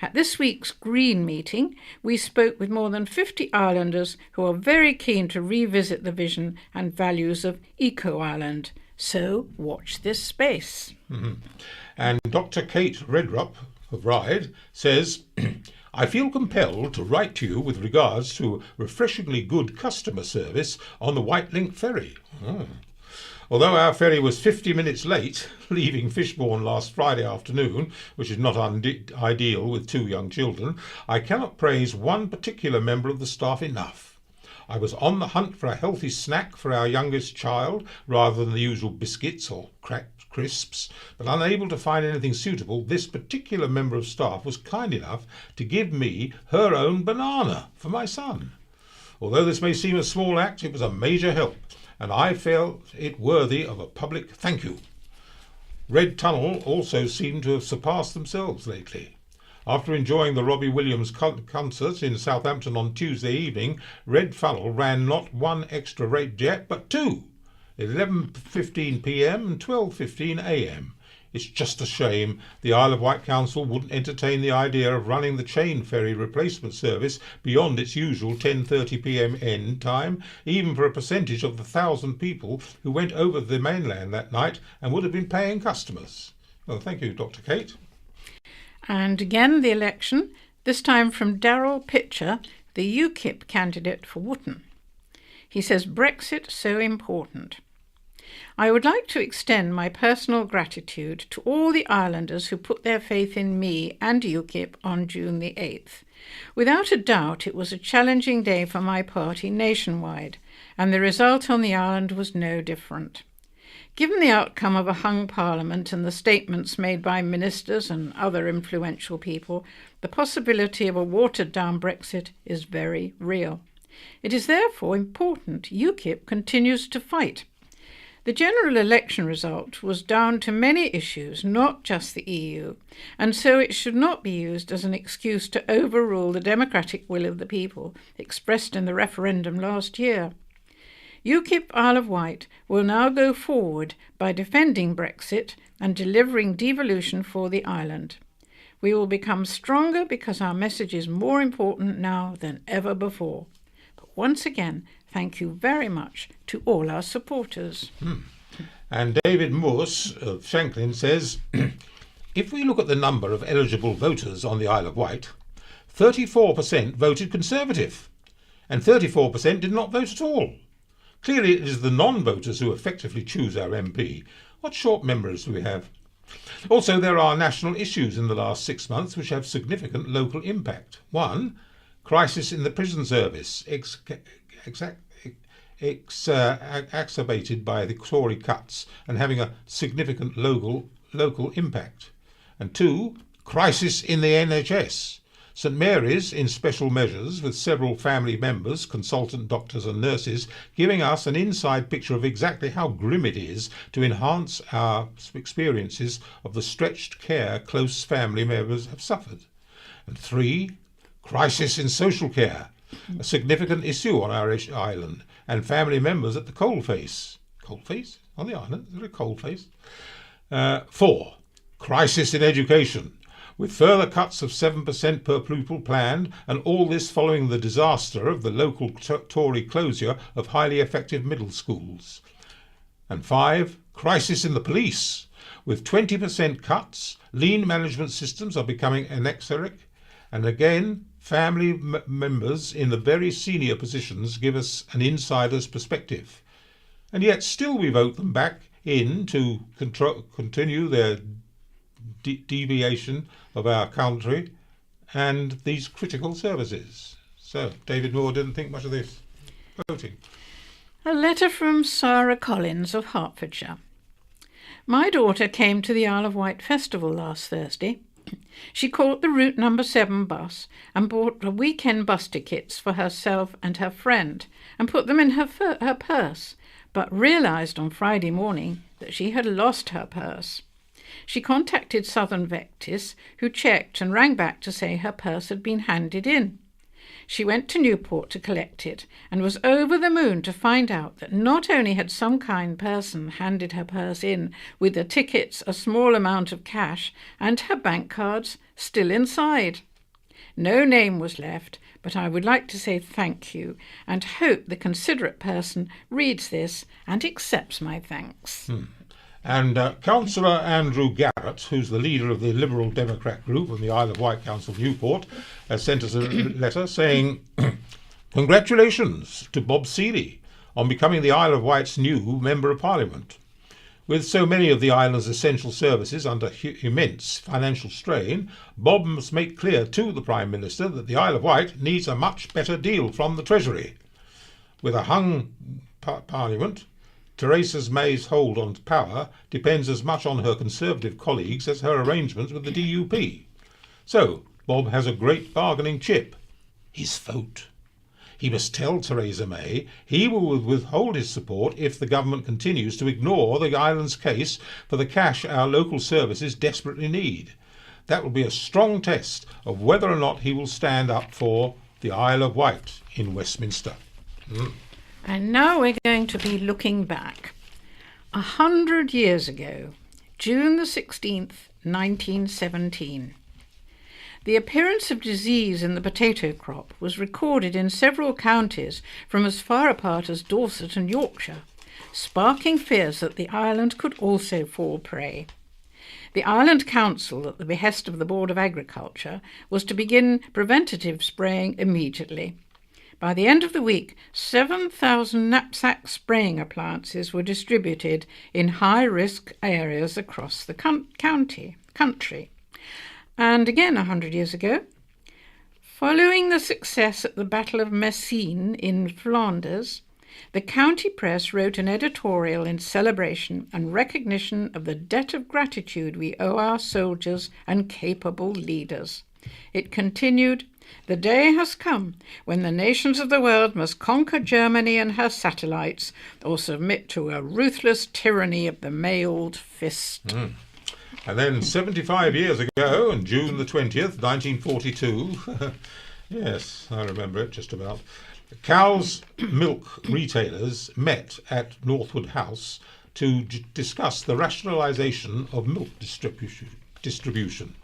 At this week's Green meeting, we spoke with more than 50 islanders who are very keen to revisit the vision and values of Eco-Island. So watch this space. Mm-hmm. And Dr. Kate Redrup of Ryde says, I feel compelled to write to you with regards to refreshingly good customer service on the Wight Link ferry. Although our ferry was 50 minutes late, leaving Fishbourne last Friday afternoon, which is not ideal with two young children, I cannot praise one particular member of the staff enough. I was on the hunt for a healthy snack for our youngest child, rather than the usual biscuits or cracked crisps, but unable to find anything suitable, this particular member of staff was kind enough to give me her own banana for my son. Although this may seem a small act, it was a major help, and I felt it worthy of a public thank you. Red Tunnel also seem to have surpassed themselves lately. After enjoying the Robbie Williams concert in Southampton on Tuesday evening, Red Funnel ran not one extra rate jet, but two, 11:15pm and 12:15am. It's just a shame the Isle of Wight Council wouldn't entertain the idea of running the chain ferry replacement service beyond its usual 10:30pm end time, even for a percentage of the 1,000 people who went over the mainland that night and would have been paying customers. Well, thank you, Dr. Kate. And again the election, this time from Darryl Pitcher, the UKIP candidate for Wootton. He says, Brexit so important. I would like to extend my personal gratitude to all the islanders who put their faith in me and UKIP on June the 8th. Without a doubt, it was a challenging day for my party nationwide, and the result on the island was no different. Given the outcome of a hung parliament and the statements made by ministers and other influential people, the possibility of a watered-down Brexit is very real. It is therefore important UKIP continues to fight. The general election result was down to many issues, not just the EU, and so it should not be used as an excuse to overrule the democratic will of the people expressed in the referendum last year. UKIP Isle of Wight will now go forward by defending Brexit and delivering devolution for the island. We will become stronger because our message is more important now than ever before. But once again, thank you very much to all our supporters. And David Morse of Shanklin says, if we look at the number of eligible voters on the Isle of Wight, 34% voted Conservative and 34% did not vote at all. Clearly it is the non-voters who effectively choose our MP. What short memories do we have? Also, there are national issues in the last 6 months which have significant local impact. One, crisis in the prison service, exacerbated by the Tory cuts and having a significant local impact. And two, crisis in the NHS. St Mary's in special measures with several family members, consultant doctors and nurses, giving us an inside picture of exactly how grim it is to enhance our experiences of the stretched care close family members have suffered. And three, crisis in social care, a significant issue on our island, and family members at the coalface. Coalface? On the island? Is there a coalface? 4. Crisis in education, with further cuts of 7% per pupil planned, and all this following the disaster of the local Tory closure of highly effective middle schools. And 5. Crisis in the police, with 20% cuts, lean management systems are becoming anexoric, and again, family members in the very senior positions give us an insider's perspective. And yet still we vote them back in to continue their deviation of our country and these critical services. So David Moore didn't think much of this voting. A letter from Sarah Collins of Hertfordshire. My daughter came to the Isle of Wight festival last Thursday. She caught the route number 7 bus and bought weekend bus tickets for herself and her friend and put them in her purse, but realised on Friday morning that she had lost her purse. She contacted Southern Vectis, who checked and rang back to say her purse had been handed in. She went to Newport to collect it and was over the moon to find out that not only had some kind person handed her purse in with the tickets, a small amount of cash, and her bank cards still inside. No name was left, but I would like to say thank you and hope the considerate person reads this and accepts my thanks. And Councillor Andrew Garrett, who's the leader of the Liberal Democrat group on the Isle of Wight Council Newport, has sent us a letter saying, congratulations to Bob Seeley on becoming the Isle of Wight's new Member of Parliament. With so many of the island's essential services under immense financial strain, Bob must make clear to the Prime Minister that the Isle of Wight needs a much better deal from the Treasury. With a hung Parliament, Theresa May's hold on power depends as much on her Conservative colleagues as her arrangements with the DUP. So, Bob has a great bargaining chip: his vote. He must tell Theresa May he will withhold his support if the government continues to ignore the island's case for the cash our local services desperately need. That will be a strong test of whether or not he will stand up for the Isle of Wight in Westminster. And now we're going to be looking back. 100 years ago, June the 16th, 1917. The appearance of disease in the potato crop was recorded in several counties from as far apart as Dorset and Yorkshire, sparking fears that the island could also fall prey. The Island Council, at the behest of the Board of Agriculture, was to begin preventative spraying immediately. By the end of the week, 7,000 knapsack spraying appliances were distributed in high-risk areas across the country. And again 100 years ago, following the success at the Battle of Messines in Flanders, the county press wrote an editorial in celebration and recognition of the debt of gratitude we owe our soldiers and capable leaders. It continued, The day has come when the nations of the world must conquer Germany and her satellites or submit to a ruthless tyranny of the mailed fist. And then 75 years ago, on June the 20th, 1942, yes, I remember it just about, Cowes milk retailers met at Northwood House to discuss the rationalisation of milk distribution.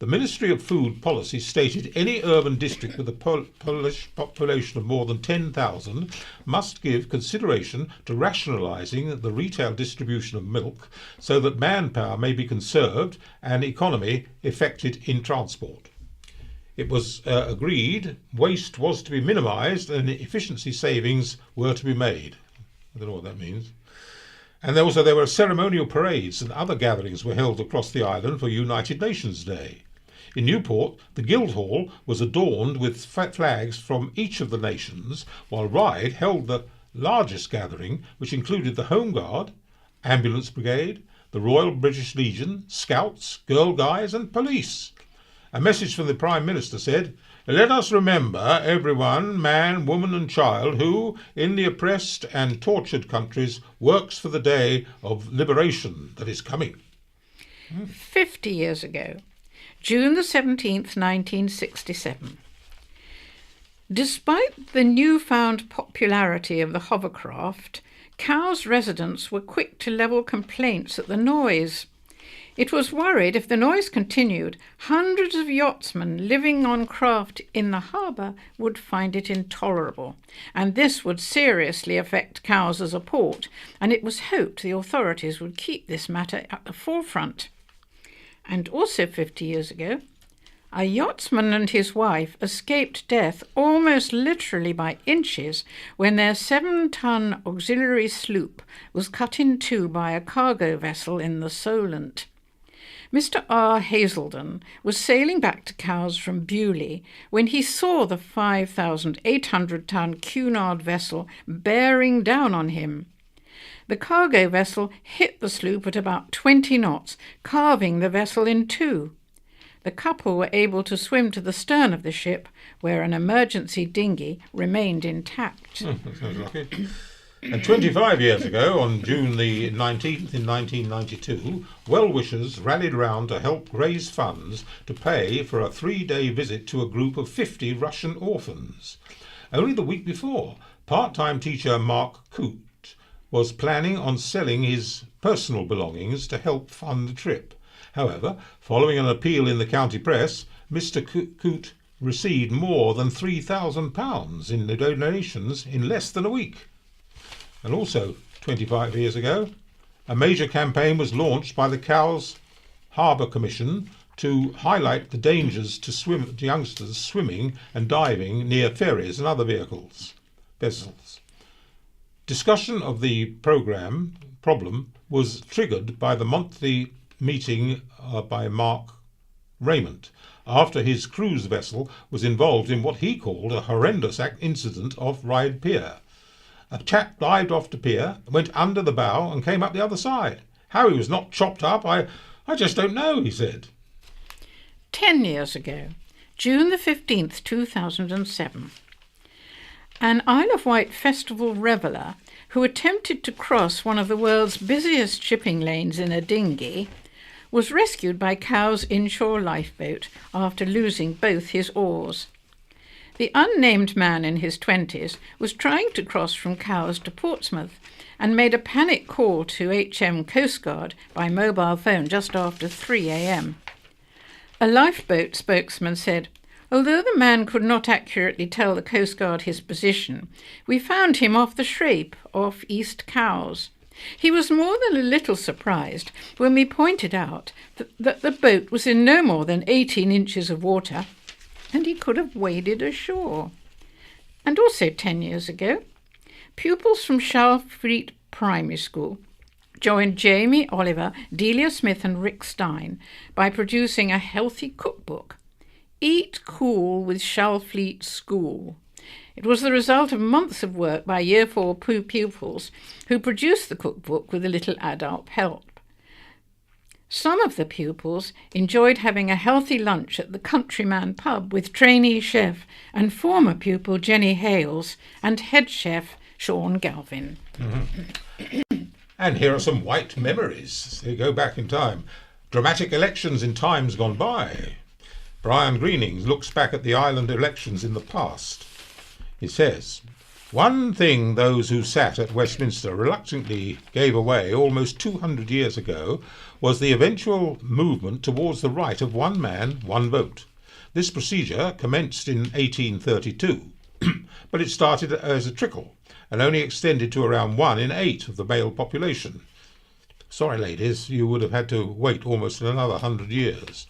The Ministry of Food Policy stated any urban district with a Polish population of more than 10,000 must give consideration to rationalising the retail distribution of milk so that manpower may be conserved and economy effected in transport. It was agreed waste was to be minimised and efficiency savings were to be made. I don't know what that means. And there were ceremonial parades and other gatherings were held across the island for United Nations Day. In Newport, the Guildhall was adorned with flags from each of the nations, while Ryde held the largest gathering, which included the Home Guard, Ambulance Brigade, the Royal British Legion, Scouts, Girl Guides and Police. A message from the Prime Minister said, "Let us remember everyone, man, woman and child, who, in the oppressed and tortured countries, works for the day of liberation that is coming." 50 years ago, June the 17th, 1967. Despite the newfound popularity of the hovercraft, Cowes residents were quick to level complaints at the noise. It was worried if the noise continued, hundreds of yachtsmen living on craft in the harbour would find it intolerable, and this would seriously affect Cowes as a port, and it was hoped the authorities would keep this matter at the forefront. And also 50 years ago, a yachtsman and his wife escaped death almost literally by inches when their 7-ton auxiliary sloop was cut in two by a cargo vessel in the Solent. Mr. R. Hazelden was sailing back to Cowes from Beaulieu when he saw the 5,800-ton Cunard vessel bearing down on him. The cargo vessel hit the sloop at about 20 knots, carving the vessel in two. The couple were able to swim to the stern of the ship, where an emergency dinghy remained intact. That sounds lucky. And 25 years ago, on June the 19th in 1992, well-wishers rallied round to help raise funds to pay for a 3-day visit to a group of 50 Russian orphans. Only the week before, part-time teacher Mark Coote was planning on selling his personal belongings to help fund the trip. However, following an appeal in the county press, Mr. Coote received more than £3,000 in the donations in less than a week. And also, 25 years ago, a major campaign was launched by the Cowes Harbour Commission to highlight the dangers to youngsters swimming and diving near ferries and other vessels. Discussion of the problem was triggered by the monthly meeting by Mark Raymond after his cruise vessel was involved in what he called a horrendous incident off Ryde Pier. A chap dived off the pier, went under the bow and came up the other side. How he was not chopped up, I just don't know, he said. 10 years ago, June the 15th, 2007. An Isle of Wight festival reveller who attempted to cross one of the world's busiest shipping lanes in a dinghy was rescued by Cowes inshore lifeboat after losing both his oars. The unnamed man in his 20s was trying to cross from Cowes to Portsmouth and made a panic call to HM Coast Guard by mobile phone just after 3 a.m. A lifeboat spokesman said, "Although the man could not accurately tell the Coast Guard his position, we found him off the Shrape, off East Cowes. He was more than a little surprised when we pointed out that the boat was in no more than 18 inches of water, and he could have waded ashore." And also 10 years ago, pupils from Shalfleet Primary School joined Jamie Oliver, Delia Smith and Rick Stein by producing a healthy cookbook, Eat Cool with Shalfleet School. It was the result of months of work by Year 4 pupils who produced the cookbook with a little adult help. Some of the pupils enjoyed having a healthy lunch at the Countryman pub with trainee chef and former pupil Jenny Hales and head chef Sean Galvin. And here are some Wight memories. They go back in time. Dramatic elections in times gone by. Brian Greening looks back at the island elections in the past. He says, "One thing those who sat at Westminster reluctantly gave away almost 200 years ago was the eventual movement towards the right of one man, one vote. This procedure commenced in 1832, but it started as a trickle and only extended to around 1 in 8 of the male population. Sorry, ladies, you would have had to wait almost another 100 years.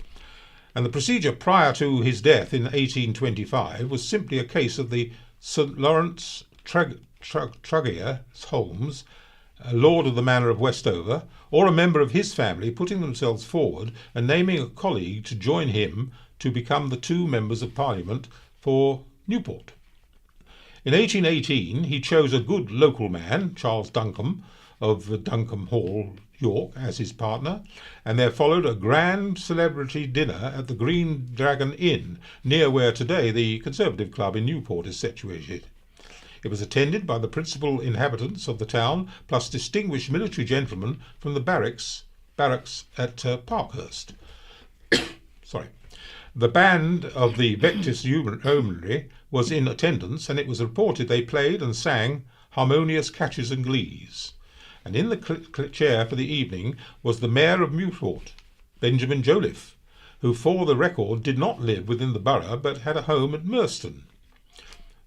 And the procedure prior to his death in 1825 was simply a case of the St. Lawrence Truggier Holmes, a lord of the manor of Westover, or a member of his family putting themselves forward and naming a colleague to join him to become the 2 members of Parliament for Newport. In 1818 he chose a good local man, Charles Duncombe, of Duncombe Hall, York, as his partner, and there followed a grand celebrity dinner at the Green Dragon Inn, near where today the Conservative Club in Newport is situated. It was attended by the principal inhabitants of the town, plus distinguished military gentlemen from the barracks at Parkhurst. Sorry. The band of the Vectis Yeomanry was in attendance, and it was reported they played and sang harmonious catches and glees. And in the chair for the evening was the Mayor of Newport, Benjamin Joliffe, who for the record did not live within the borough but had a home at Merston.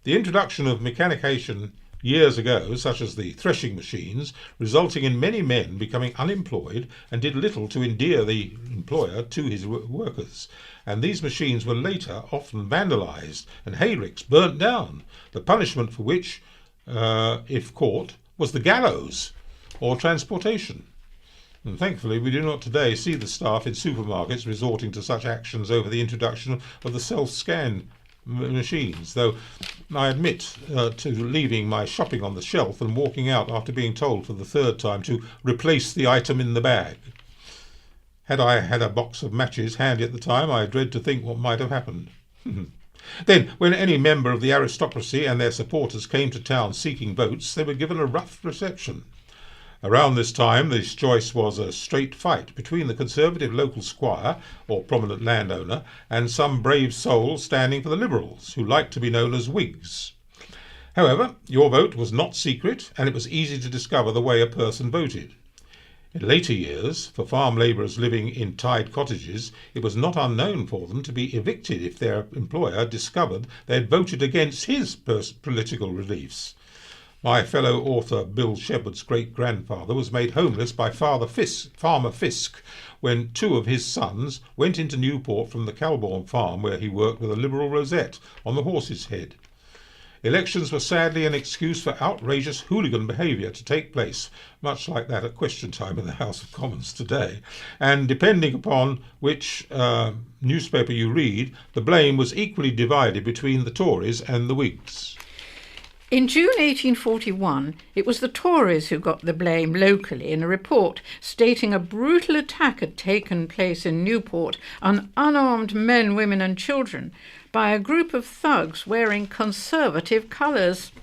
The introduction of mechanication years ago, such as the threshing machines, resulting in many men becoming unemployed and did little to endear the employer to his workers, and these machines were later often vandalised and hayricks burnt down, the punishment for which, if caught, was the gallows or transportation. And thankfully we do not today see the staff in supermarkets resorting to such actions over the introduction of the self-scan machines, though I admit to leaving my shopping on the shelf and walking out after being told for the 3rd time to replace the item in the bag. Had I had a box of matches handy at the time, I dread to think what might have happened. Then, when any member of the aristocracy and their supporters came to town seeking votes, they were given a rough reception. Around this time, this choice was a straight fight between the Conservative local squire, or prominent landowner, and some brave soul standing for the Liberals, who liked to be known as Whigs. However, your vote was not secret, and it was easy to discover the way a person voted. In later years, for farm labourers living in tied cottages, it was not unknown for them to be evicted if their employer discovered they had voted against his political reliefs. My fellow author Bill Shepherd's great-grandfather was made homeless by Farmer Fisk when 2 of his sons went into Newport from the Calbourne farm where he worked with a Liberal rosette on the horse's head. Elections were sadly an excuse for outrageous hooligan behaviour to take place, much like that at Question Time in the House of Commons today, and depending upon which newspaper you read, the blame was equally divided between the Tories and the Whigs. In June 1841, it was the Tories who got the blame locally in a report stating a brutal attack had taken place in Newport on unarmed men, women and children by a group of thugs wearing Conservative colours.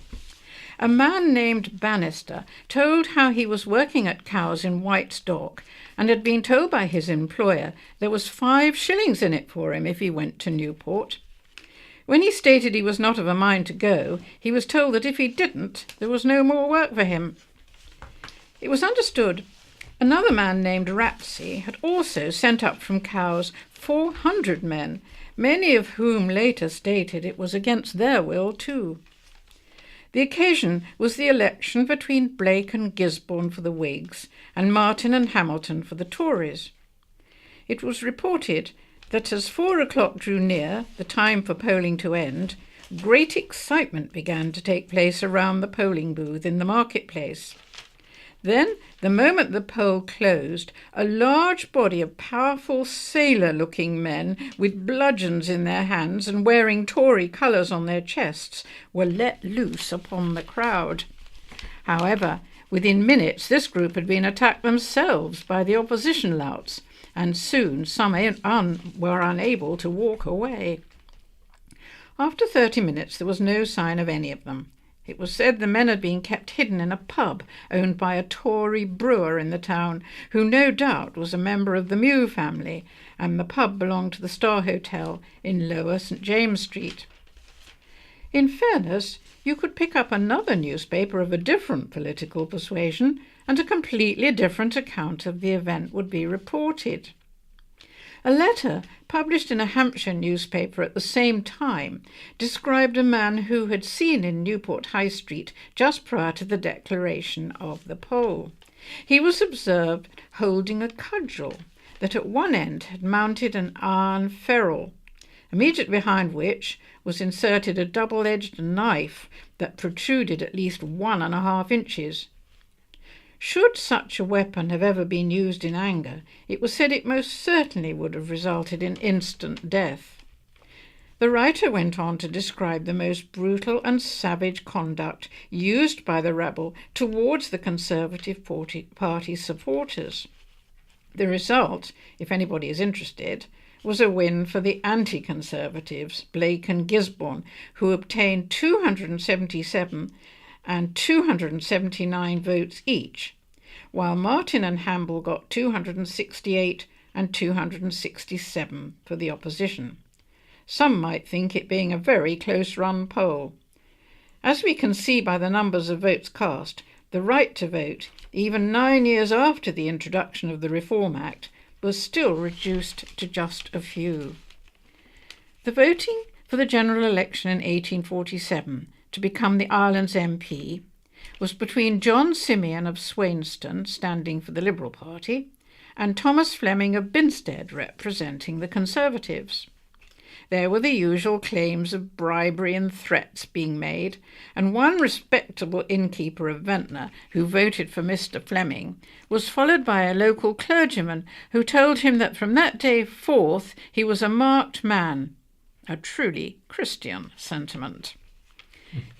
A man named Bannister told how he was working at cows in Wight's dock and had been told by his employer there was 5 shillings in it for him if he went to Newport. When he stated he was not of a mind to go, he was told that if he didn't, there was no more work for him. It was understood another man named Ratsey had also sent up from Cowes 400 men, many of whom later stated it was against their will too. The occasion was the election between Blake and Gisborne for the Whigs and Martin and Hamilton for the Tories. It was reported that as 4 o'clock drew near, the time for polling to end, great excitement began to take place around the polling booth in the marketplace. Then, the moment the poll closed, a large body of powerful sailor-looking men with bludgeons in their hands and wearing Tory colours on their chests were let loose upon the crowd. However, within minutes this group had been attacked themselves by the opposition louts, and soon some were unable to walk away. After 30 minutes there was no sign of any of them. It was said the men had been kept hidden in a pub owned by a Tory brewer in the town, who no doubt was a member of the Mew family, and the pub belonged to the Star Hotel in Lower St James Street. In fairness, you could pick up another newspaper of a different political persuasion, and a completely different account of the event would be reported. A letter published in a Hampshire newspaper at the same time described a man who had seen in Newport High Street just prior to the declaration of the poll. He was observed holding a cudgel that at one end had mounted an iron ferrule, immediately behind which was inserted a double-edged knife that protruded at least 1.5 inches. Should such a weapon have ever been used in anger, it was said it most certainly would have resulted in instant death. The writer went on to describe the most brutal and savage conduct used by the rabble towards the Conservative Party supporters. The result, if anybody is interested, was a win for the anti-Conservatives, Blake and Gisborne, who obtained 277 and 279 votes each, while Martin and Hamble got 268 and 267 for the opposition. Some might think it being a very close-run poll. As we can see by the numbers of votes cast, the right to vote, even 9 years after the introduction of the Reform Act, was still reduced to just a few. The voting for the general election in 1847 to become the island's MP was between John Simeon of Swainston, standing for the Liberal Party, and Thomas Fleming of Binstead, representing the Conservatives. There were the usual claims of bribery and threats being made, and one respectable innkeeper of Ventnor, who voted for Mr. Fleming, was followed by a local clergyman who told him that from that day forth he was a marked man, a truly Christian sentiment.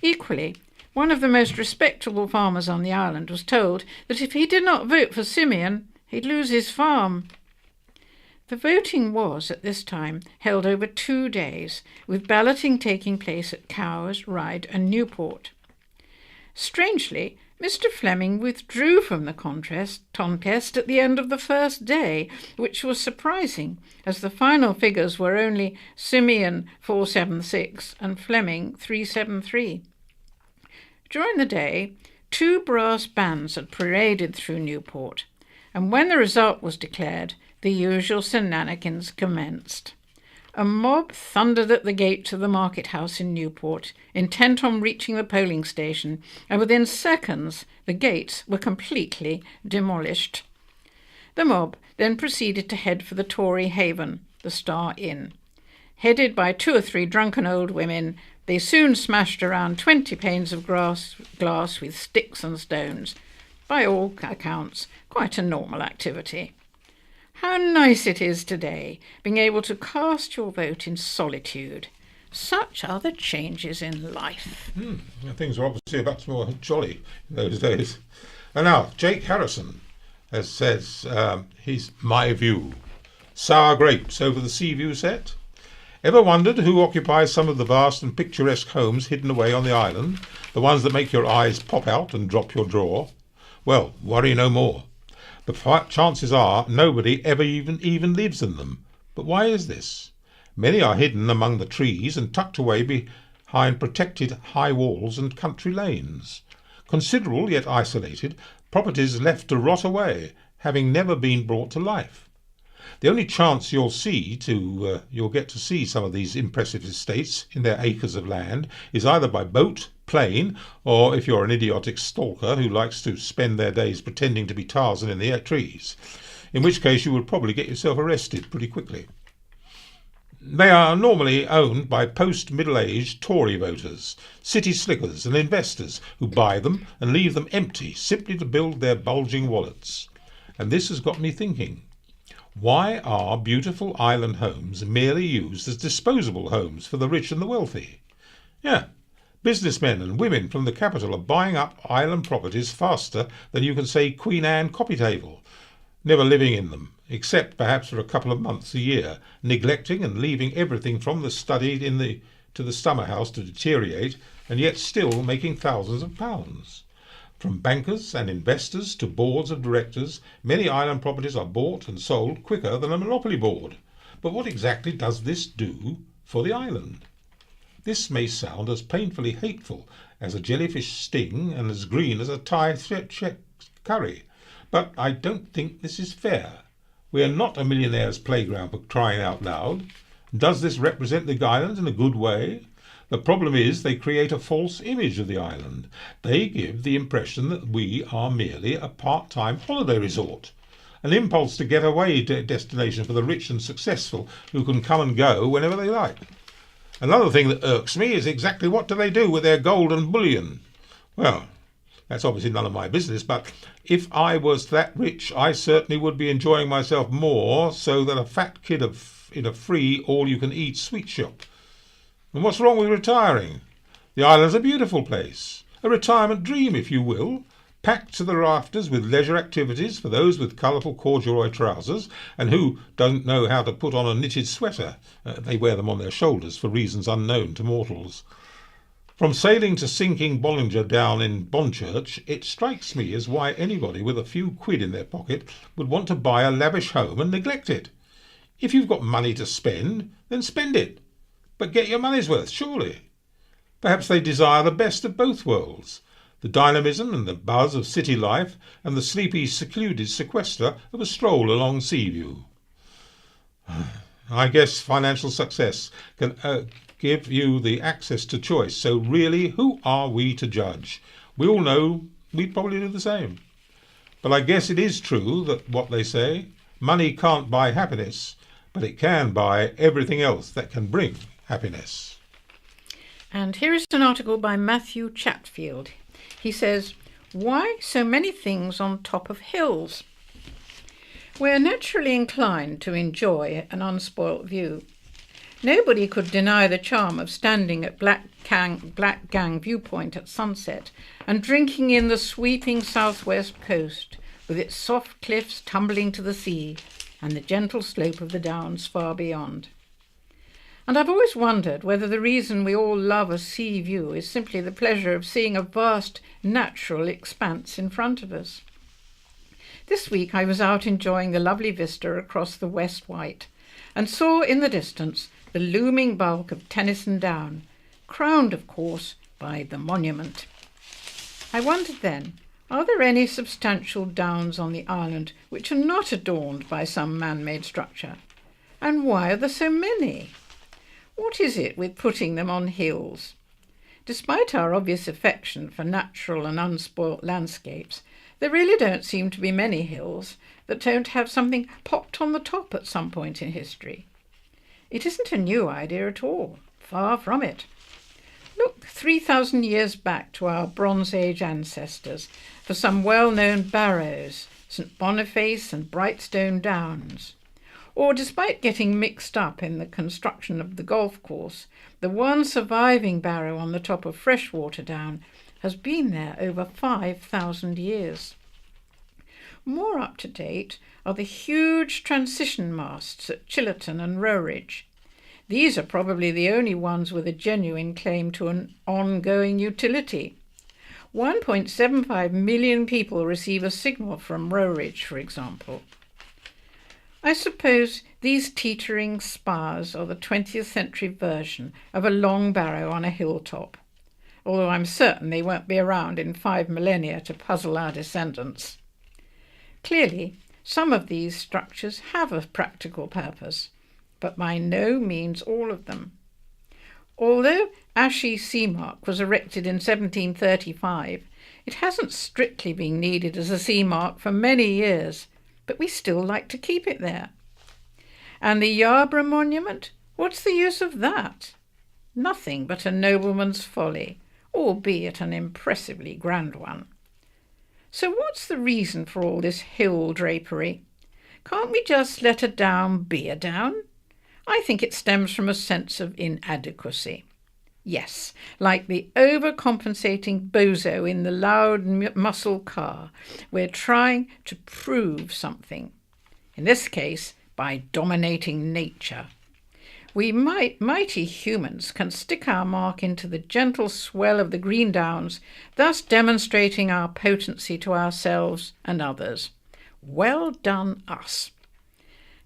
Equally, one of the most respectable farmers on the island was told that if he did not vote for Simeon, he'd lose his farm. The voting was, at this time, held over 2 days, with balloting taking place at Cowes, Ryde and Newport. Strangely, Mr. Fleming withdrew from the contest at the end of the first day, which was surprising, as the final figures were only Simeon 476 and Fleming 373. During the day, 2 brass bands had paraded through Newport, and when the result was declared, the usual shenanigans commenced. A mob thundered at the gate to the market house in Newport, intent on reaching the polling station, and within seconds the gates were completely demolished. The mob then proceeded to head for the Tory haven, the Star Inn. Headed by 2 or 3 drunken old women, they soon smashed around 20 panes of glass with sticks and stones. By all accounts, quite a normal activity. How nice it is today, being able to cast your vote in solitude. Such are the changes in life. Things were obviously a bit more jolly in those days. And now, Jake Harrison says he's my view. Sour grapes over the sea view set. Ever wondered who occupies some of the vast and picturesque homes hidden away on the island, the ones that make your eyes pop out and drop your jaw? Well, worry no more. The chances are nobody ever even lives in them. But why is this? Many are hidden among the trees and tucked away behind protected high walls and country lanes. Considerable yet isolated, properties left to rot away, having never been brought to life. The only chance you'll get to see some of these impressive estates in their acres of land is either by boat, plane, or if you're an idiotic stalker who likes to spend their days pretending to be Tarzan in the trees, in which case you would probably get yourself arrested pretty quickly. They are normally owned by post-middle-aged Tory voters, city slickers and investors who buy them and leave them empty simply to build their bulging wallets. And this has got me thinking. Why are beautiful island homes merely used as disposable homes for the rich and the wealthy? Yeah, businessmen and women from the capital are buying up island properties faster than you can say Queen Anne coffee table, never living in them, except perhaps for a couple of months a year, neglecting and leaving everything from the study to the summer house to deteriorate, and yet still making thousands of pounds. From bankers and investors to boards of directors, many island properties are bought and sold quicker than a monopoly board. But what exactly does this do for the island? This may sound as painfully hateful as a jellyfish sting and as green as a Thai curry, but I don't think this is fair. We are not a millionaire's playground, for crying out loud. Does this represent the island in a good way? The problem is they create a false image of the island. They give the impression that we are merely a part-time holiday resort, an impulse to get away destination for the rich and successful who can come and go whenever they like. Another thing that irks me is exactly what do they do with their gold and bullion? Well, that's obviously none of my business, but if I was that rich, I certainly would be enjoying myself more so than a fat kid in a free all-you-can-eat sweet shop. And what's wrong with retiring? The island's a beautiful place, a retirement dream, if you will, packed to the rafters with leisure activities for those with colourful corduroy trousers and who don't know how to put on a knitted sweater. They wear them on their shoulders for reasons unknown to mortals. From sailing to sinking Bollinger down in Bonchurch, it strikes me as why anybody with a few quid in their pocket would want to buy a lavish home and neglect it. If you've got money to spend, then spend it. But get your money's worth, surely. Perhaps they desire the best of both worlds, the dynamism and the buzz of city life and the sleepy, secluded sequester of a stroll along Seaview. I guess financial success can give you the access to choice, so really, who are we to judge? We all know we'd probably do the same. But I guess it is true that what they say, money can't buy happiness, but it can buy everything else that can bring happiness. And here is an article by Matthew Chatfield. He says, "Why so many things on top of hills?" We're naturally inclined to enjoy an unspoilt view. Nobody could deny the charm of standing at Black Gang Viewpoint at sunset and drinking in the sweeping southwest coast with its soft cliffs tumbling to the sea and the gentle slope of the downs far beyond. And I've always wondered whether the reason we all love a sea view is simply the pleasure of seeing a vast natural expanse in front of us. This week I was out enjoying the lovely vista across the West Wight and saw in the distance the looming bulk of Tennyson Down, crowned, of course, by the monument. I wondered then, are there any substantial downs on the island which are not adorned by some man-made structure? And why are there so many? What is it with putting them on hills? Despite our obvious affection for natural and unspoilt landscapes, there really don't seem to be many hills that don't have something popped on the top at some point in history. It isn't a new idea at all, far from it. Look 3,000 years back to our Bronze Age ancestors for some well-known barrows, St Boniface and Brightstone Downs. Or, despite getting mixed up in the construction of the golf course, the one surviving barrow on the top of Freshwater Down has been there over 5,000 years. More up to date are the huge transition masts at Chillerton and Rowridge. These are probably the only ones with a genuine claim to an ongoing utility. 1.75 million people receive a signal from Rowridge, for example. I suppose these teetering spars are the 20th century version of a long barrow on a hilltop, although I'm certain they won't be around in 5 millennia to puzzle our descendants. Clearly, some of these structures have a practical purpose, but by no means all of them. Although Ashy Seamark was erected in 1735, it hasn't strictly been needed as a seamark for many years, but we still like to keep it there. And the Yarborough Monument, what's the use of that? Nothing but a nobleman's folly, albeit an impressively grand one. So what's the reason for all this hill drapery? Can't we just let a down be a down? I think it stems from a sense of inadequacy. Yes, like the overcompensating bozo in the loud muscle car, we're trying to prove something. in this case by dominating nature. We mighty humans can stick our mark into the gentle swell of the green downs, thus demonstrating our potency to ourselves and others. Well done us.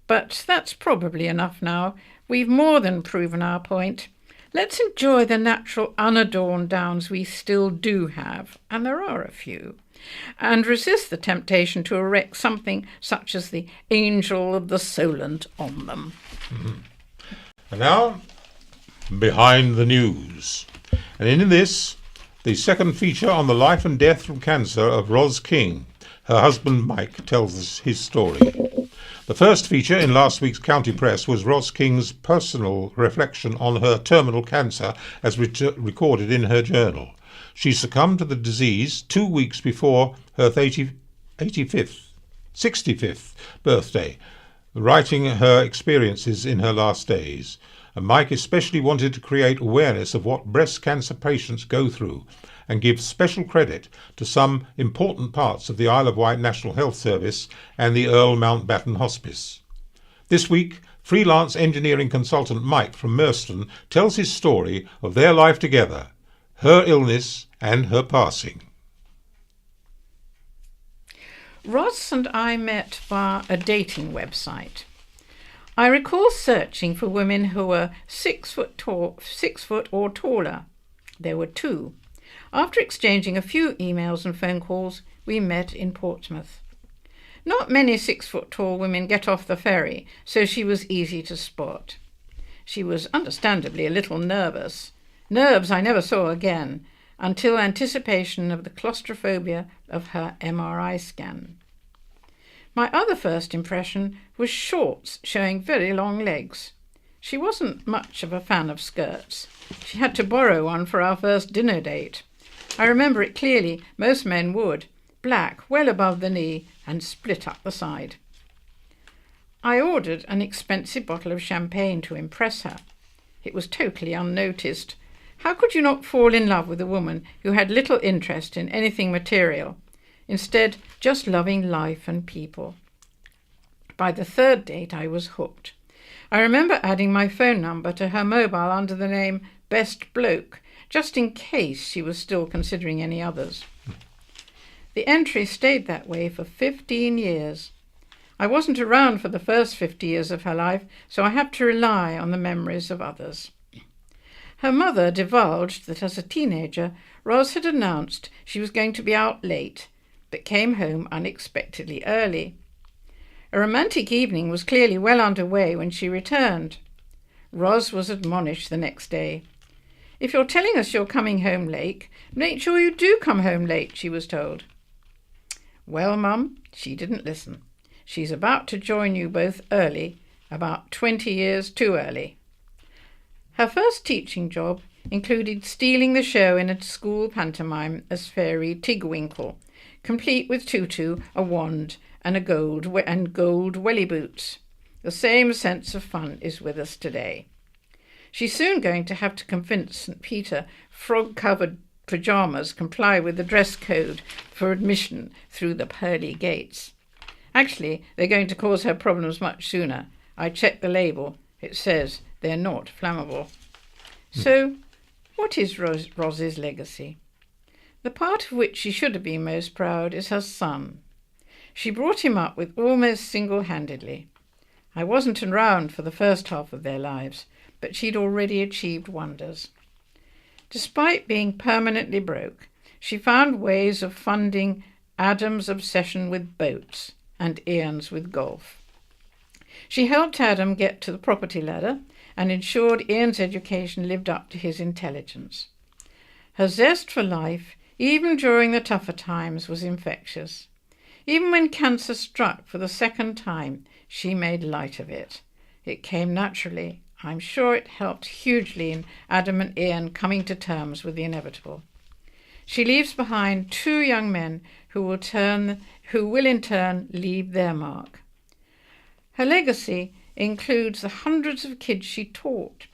But that's probably enough now. We've more than proven our point. Let's enjoy the natural unadorned downs we still do have, and there are a few, and resist the temptation to erect something such as the Angel of the Solent on them. Mm-hmm. And now, Behind the News. And in this, the second feature on the life and death from cancer of Ros King. Her husband Mike tells us his story. The first feature in last week's County Press was Ros King's personal reflection on her terminal cancer as recorded in her journal. She succumbed to the disease 2 weeks before her 65th birthday, writing her experiences in her last days. And Mike especially wanted to create awareness of what breast cancer patients go through and give special credit to some important parts of the Isle of Wight National Health Service and the Earl Mountbatten Hospice. This week, freelance engineering consultant Mike from Merston tells his story of their life together, her illness and her passing. Ros and I met via a dating website. I recall searching for women who were 6 foot or taller. There were 2. After exchanging a few emails and phone calls, we met in Portsmouth. Not many 6-foot-tall women get off the ferry, so she was easy to spot. She was understandably a little nervous. Nerves I never saw again, until anticipation of the claustrophobia of her MRI scan. My other first impression was shorts showing very long legs. She wasn't much of a fan of skirts. She had to borrow one for our first dinner date. I remember it clearly, most men would, black, well above the knee, and split up the side. I ordered an expensive bottle of champagne to impress her. It was totally unnoticed. How could you not fall in love with a woman who had little interest in anything material, instead just loving life and people? By the third date I was hooked. I remember adding my phone number to her mobile under the name Best Bloke, just in case she was still considering any others. The entry stayed that way for 15 years. I wasn't around for the first 50 years of her life, so I have to rely on the memories of others. Her mother divulged that as a teenager, Ros had announced she was going to be out late, but came home unexpectedly early. A romantic evening was clearly well underway when she returned. Ros was admonished the next day. "If you're telling us you're coming home late, make sure you do come home late," she was told. Well, Mum, she didn't listen. She's about to join you both early, about 20 years too early. Her first teaching job included stealing the show in a school pantomime as Fairy Tigwinkle, complete with tutu, a wand, and gold welly boots. The same sense of fun is with us today. She's soon going to have to convince St. Peter frog-covered pyjamas comply with the dress code for admission through the pearly gates. Actually, they're going to cause her problems much sooner. I checked the label. It says they're not flammable. So, what is Ros's legacy? The part of which she should have been most proud is her son. She brought him up with almost single-handedly. I wasn't around for the first half of their lives, but she'd already achieved wonders. Despite being permanently broke, she found ways of funding Adam's obsession with boats and Ian's with golf. She helped Adam get to the property ladder and ensured Ian's education lived up to his intelligence. Her zest for life, even during the tougher times, was infectious. Even when cancer struck for the second time, she made light of it. It came naturally. I'm sure it helped hugely in Adam and Ian coming to terms with the inevitable. She leaves behind 2 young men who will in turn leave their mark. Her legacy includes the hundreds of kids she taught.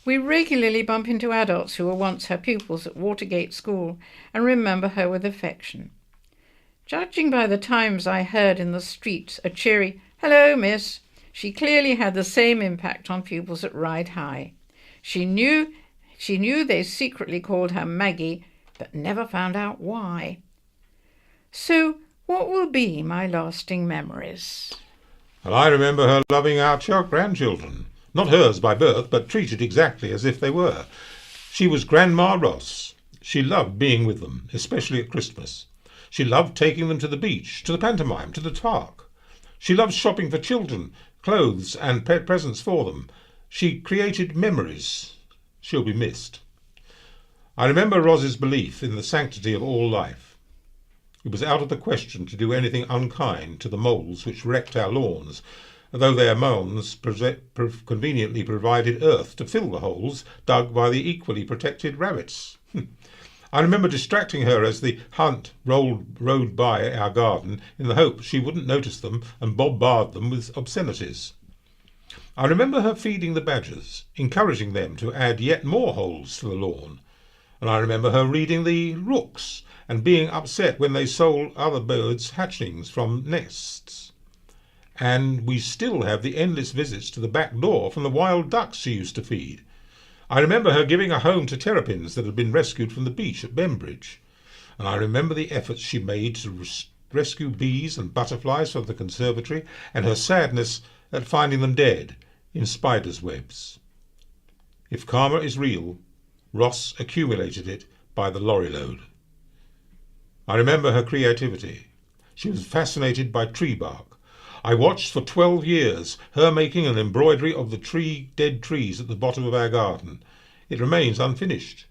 We regularly bump into adults who were once her pupils at Watergate School and remember her with affection. Judging by the times I heard in the streets a cheery Hello, miss. She clearly had the same impact on pupils at Ride High. She knew they secretly called her Maggie, but never found out why. So, what will be my lasting memories? And I remember her loving our grandchildren. Not hers by birth, but treated exactly as if they were. She was Grandma Ross. She loved being with them, especially at Christmas. She loved taking them to the beach, to the pantomime, to the park. She loved shopping for children, clothes and presents for them. She created memories. She'll be missed. I remember Ros's belief in the sanctity of all life. It was out of the question to do anything unkind to the moles which wrecked our lawns, though their mounds conveniently provided earth to fill the holes dug by the equally protected rabbits. I remember distracting her as the hunt rode by our garden in the hope she wouldn't notice them and bombard them with obscenities. I remember her feeding the badgers, encouraging them to add yet more holes to the lawn. And I remember her reading the rooks and being upset when they sold other birds' hatchlings from nests. And we still have the endless visits to the back door from the wild ducks she used to feed. I remember her giving a home to terrapins that had been rescued from the beach at Bembridge. And I remember the efforts she made to rescue bees and butterflies from the conservatory, and her sadness at finding them dead in spiders' webs. If karma is real, Ross accumulated it by the lorry load. I remember her creativity. She was fascinated by tree bark. I watched for 12 years her making an embroidery of the dead trees at the bottom of our garden. It remains unfinished.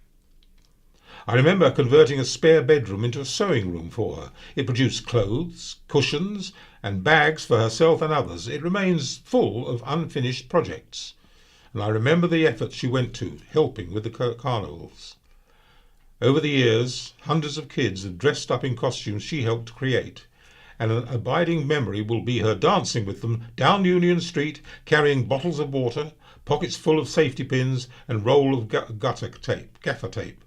I remember converting a spare bedroom into a sewing room for her. It produced clothes, cushions, and bags for herself and others. It remains full of unfinished projects. And I remember the efforts she went to, helping with the carnivals. Over the years, hundreds of kids have dressed up in costumes she helped create, and an abiding memory will be her dancing with them down Union Street, carrying bottles of water, pockets full of safety pins, and roll of gaffer tape.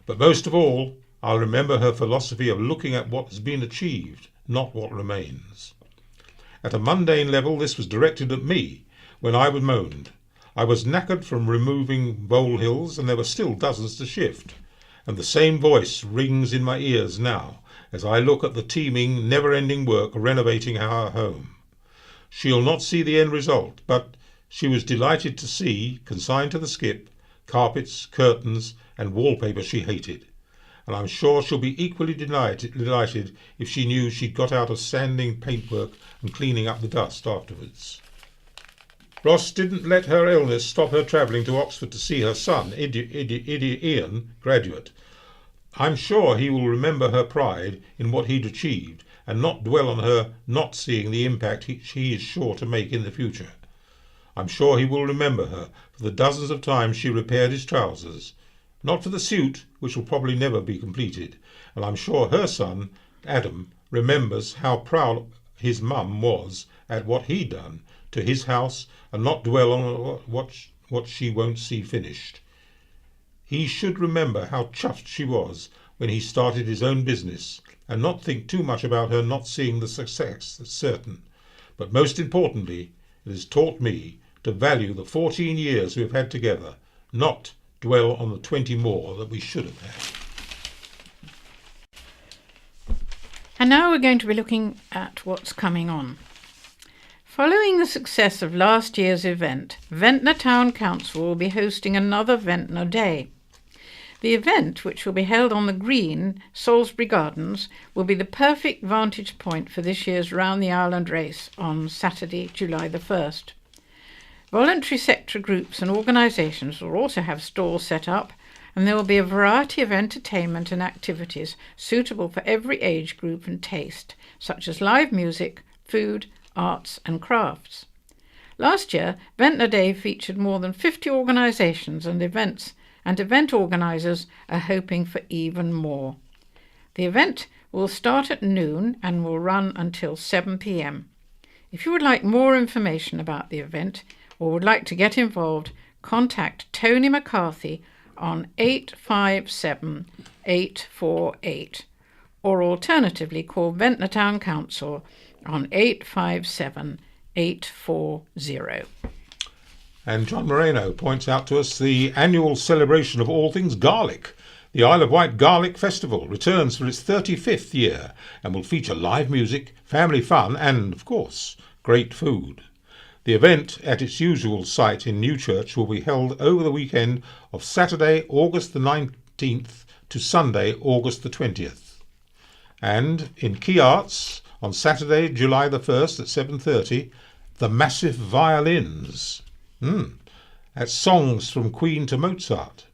But most of all, I'll remember her philosophy of looking at what has been achieved, not what remains. At a mundane level, this was directed at me when I was moaned. I was knackered from removing molehills, and there were still dozens to shift. And the same voice rings in my ears now as I look at the teeming, never-ending work renovating our home. She'll not see the end result, but she was delighted to see, consigned to the skip, carpets, curtains, and wallpaper she hated. And I'm sure she'll be equally delighted if she knew she'd got out of sanding paintwork and cleaning up the dust afterwards. Ross didn't let her illness stop her travelling to Oxford to see her son, Ian, graduate. I'm sure he will remember her pride in what he'd achieved and not dwell on her not seeing the impact he is sure to make in the future. I'm sure he will remember her for the dozens of times she repaired his trousers, not for the suit, which will probably never be completed, and I'm sure her son, Adam, remembers how proud his mum was at what he'd done to his house and not dwell on what she won't see finished. He should remember how chuffed she was when he started his own business and not think too much about her not seeing the success that's certain. But most importantly, it has taught me to value the 14 years we have had together, not dwell on the 20 more that we should have had. And now we're going to be looking at what's coming on. Following the success of last year's event, Ventnor Town Council will be hosting another Ventnor Day. The event, which will be held on the green, Salisbury Gardens, will be the perfect vantage point for this year's Round the Island race on Saturday, July the 1st. Voluntary sector groups and organisations will also have stalls set up, and there will be a variety of entertainment and activities suitable for every age group and taste, such as live music, food, arts and crafts. Last year, Ventnor Day featured more than 50 organisations and events, and event organisers are hoping for even more. The event will start at noon and will run until 7 p.m. If you would like more information about the event or would like to get involved, contact Tony McCarthy on 857 848 or alternatively call Ventnor Town Council on 857 840. And John Moreno points out to us the annual celebration of all things garlic. The Isle of Wight Garlic Festival returns for its 35th year and will feature live music, family fun and, of course, great food. The event at its usual site in Newchurch will be held over the weekend of Saturday, August the 19th to Sunday, August the 20th. And in Key Arts, on Saturday, July the 1st at 7:30, the Massive Violins. That's songs from Queen to Mozart.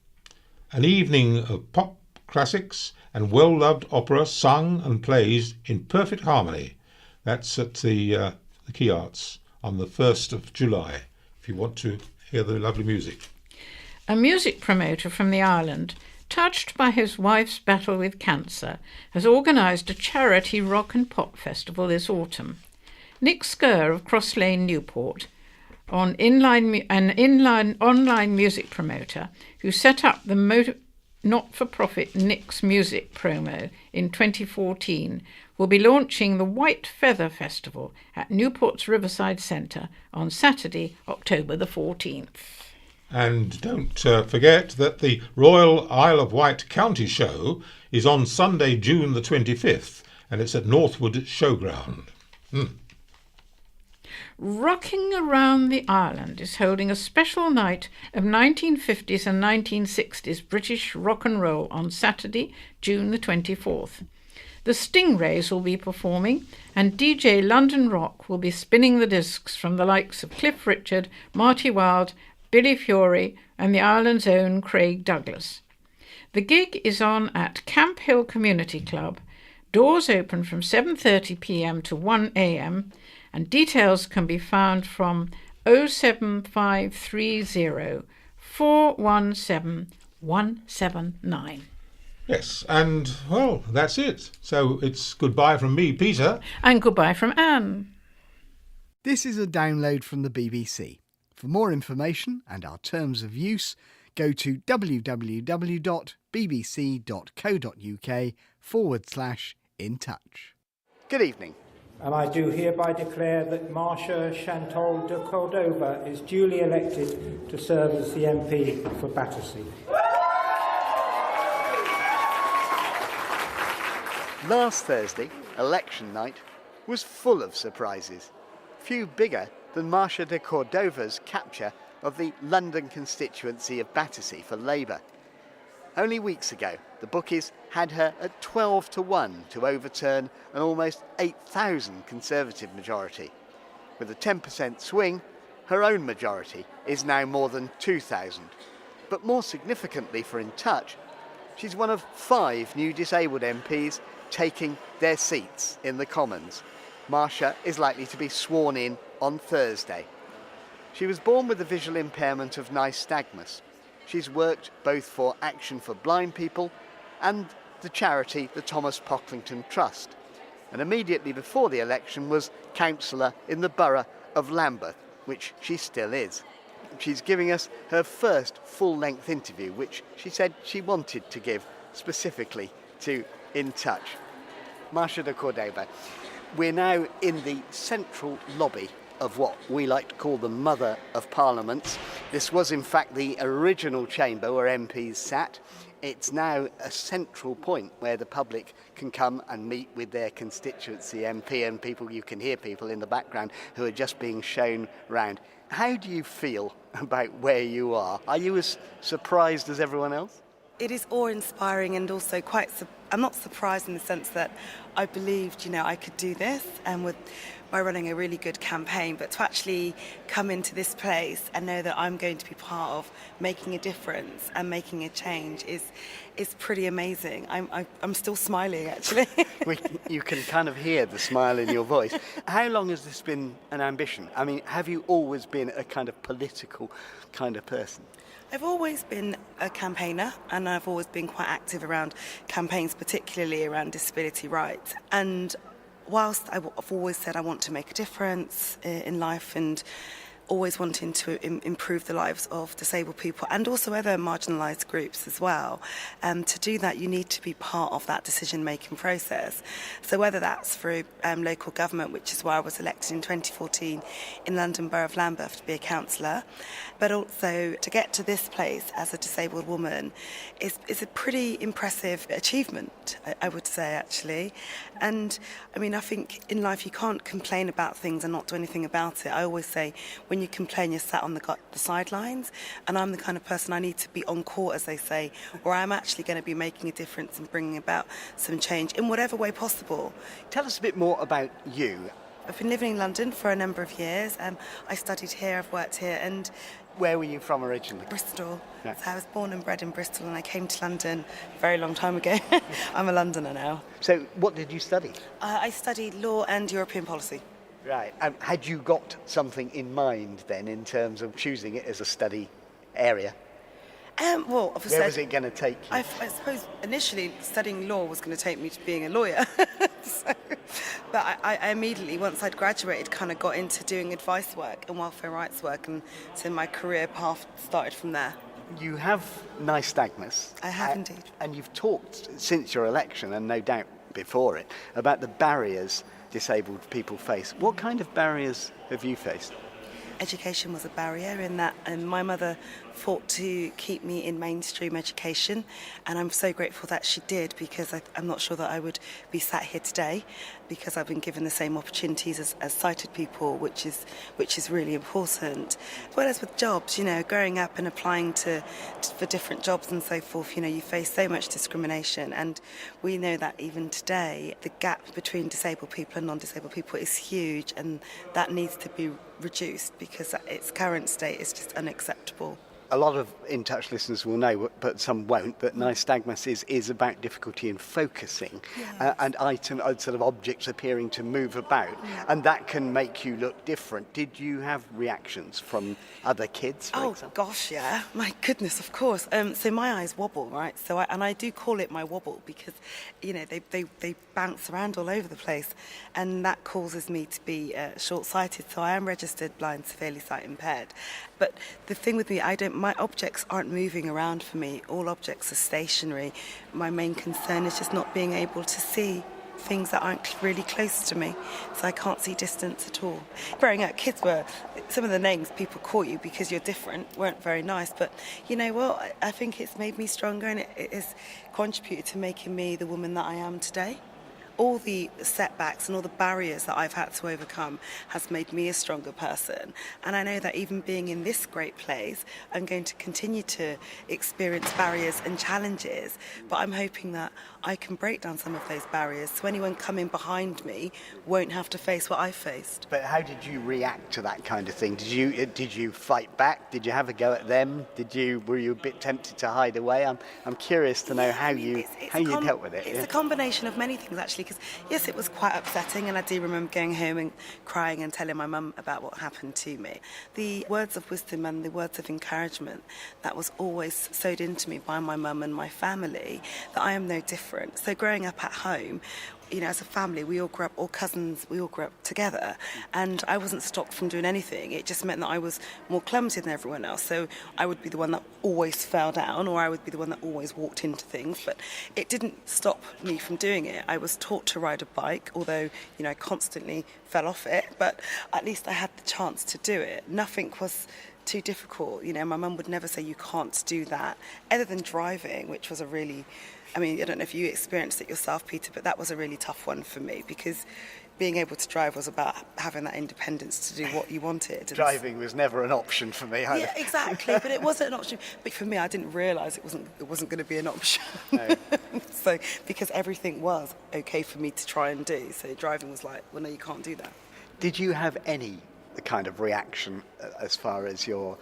An evening of pop classics and well-loved opera sung and played in perfect harmony. That's at the Key Arts on the 1st of July, if you want to hear the lovely music. A music promoter from the island, touched by his wife's battle with cancer, has organised a charity rock and pop festival this autumn. Nick Skerr of Cross Lane, Newport, an inline online music promoter who set up the not-for-profit Nick's Music Promo in 2014, will be launching the White Feather Festival at Newport's Riverside Centre on Saturday, October the 14th. And don't forget that the Royal Isle of Wight County Show is on Sunday, June the 25th, and it's at Northwood Showground. Rocking Around the Island is holding a special night of 1950s and 1960s British rock and roll on Saturday, June the 24th. The Stingrays will be performing, and DJ London Rock will be spinning the discs from the likes of Cliff Richard, Marty Wilde, Billy Fury and the island's own Craig Douglas. The gig is on at Camp Hill Community Club. Doors open from 7:30 p.m. to 1 a.m. and details can be found from 07530 417 179. Yes, and, well, that's it. So it's goodbye from me, Peter. And goodbye from Anne. This is a download from the BBC. For more information and our terms of use, go to www.bbc.co.uk/in-touch. Good evening. And I do hereby declare that Marcia Chantal de Cordova is duly elected to serve as the MP for Battersea. Last Thursday, election night, was full of surprises. Few bigger than Marcia de Cordova's capture of the London constituency of Battersea for Labour. Only weeks ago, the bookies had her at 12-1 to overturn an almost 8,000 Conservative majority. With a 10% swing, her own majority is now more than 2,000. But more significantly for In Touch, she's one of 5 new disabled MPs taking their seats in the Commons. Marcia is likely to be sworn in on Thursday. She was born with a visual impairment of nystagmus. She's worked both for Action for Blind People and the charity the Thomas Pocklington Trust, and immediately before the election was councillor in the borough of Lambeth, which she still is. She's giving us her first full-length interview, which she said she wanted to give specifically to In Touch. Marcia de Cordova, we're now in the central lobby of what we like to call the Mother of Parliaments. This was in fact the original chamber where MPs sat. It's now a central point where the public can come and meet with their constituency MP and people. You can hear people in the background who are just being shown round. How do you feel about where you are? Are you as surprised as everyone else? It is awe-inspiring and also I'm not surprised in the sense that I believed, I could do this and by running a really good campaign, but to actually come into this place and know that I'm going to be part of making a difference and making a change is pretty amazing. I'm still smiling, actually. You can kind of hear the smile in your voice. How long has this been an ambition? I mean, have you always been a kind of political kind of person? I've always been a campaigner and I've always been quite active around campaigns, particularly around disability rights. And whilst I've always said I want to make a difference in life and always wanting to improve the lives of disabled people and also other marginalised groups as well. To do that, you need to be part of that decision-making process. So whether that's through local government, which is why I was elected in 2014 in London Borough of Lambeth to be a councillor, but also to get to this place as a disabled woman is a pretty impressive achievement, I would say, actually. And I mean, I think in life you can't complain about things and not do anything about it. I always say, when you complain, you're sat on the sidelines, and I'm the kind of person I need to be on court, as they say, or I'm actually going to be making a difference and bringing about some change in whatever way possible. Tell us a bit more about you. I've been living in London for a number of years. I studied here, I've worked here, and Where were you from originally? Bristol. Yeah. So I was born and bred in Bristol, and I came to London a very long time ago. I'm a Londoner now. So what did you study? I studied law and European policy. Right. Had you got something in mind then in terms of choosing it as a study area? Well, obviously, Where was it going to take you? I suppose initially studying law was going to take me to being a lawyer. But I immediately, once I'd graduated, kind of got into doing advice work and welfare rights work, and so my career path started from there. You have nystagmus. I have indeed. And you've talked since your election, and no doubt before it, about the barriers disabled people face. What kind of barriers have you faced? Education was a barrier in that, and my mother fought to keep me in mainstream education, and I'm so grateful that she did, because I'm not sure that I would be sat here today, because I've been given the same opportunities as sighted people, which is really important. As well as with jobs, growing up and applying for different jobs and so forth, you face so much discrimination, and we know that even today the gap between disabled people and non-disabled people is huge, and that needs to be reduced, because its current state is just unacceptable. A lot of In Touch listeners will know, but some won't, that nystagmus is about difficulty in focusing. Yes. And sort of objects appearing to move about, and that can make you look different. Did you have reactions from other kids, for example? Gosh, yeah. My goodness, of course. So my eyes wobble, right? So I do call it my wobble, because, they bounce around all over the place, and that causes me to be short-sighted. So I am registered blind, severely sight impaired. But the thing with me, my objects aren't moving around for me. All objects are stationary. My main concern is just not being able to see things that aren't really close to me, so I can't see distance at all. Growing up, some of the names people call you because you're different weren't very nice, but you know what? I think it's made me stronger, and it has contributed to making me the woman that I am today. All the setbacks and all the barriers that I've had to overcome has made me a stronger person. And I know that even being in this great place, I'm going to continue to experience barriers and challenges, but I'm hoping that I can break down some of those barriers so anyone coming behind me won't have to face what I faced. But how did you react to that kind of thing? Did you fight back? Did you have a go at them? Were you a bit tempted to hide away? I'm curious to know how you dealt with it. It's a combination of many things, actually, because yes, it was quite upsetting, and I do remember going home and crying and telling my mum about what happened to me. The words of wisdom and the words of encouragement that was always sewed into me by my mum and my family, that I am no different. So growing up at home, as a family, we all grew up, all cousins, we all grew up together, and I wasn't stopped from doing anything. It just meant that I was more clumsy than everyone else, so I would be the one that always fell down, or I would be the one that always walked into things, but it didn't stop me from doing it. I was taught to ride a bike, although, I constantly fell off it, but at least I had the chance to do it. Nothing was too difficult. My mum would never say you can't do that, other than driving, which was I don't know if you experienced it yourself, Peter, but that was a really tough one for me, because being able to drive was about having that independence to do what you wanted. Driving was never an option for me either. Yeah, exactly, but it wasn't an option. But for me, I didn't realise it wasn't going to be an option. No. So, because everything was okay for me to try and do, so driving was like, well, no, you can't do that. Did you have any kind of reaction as far as your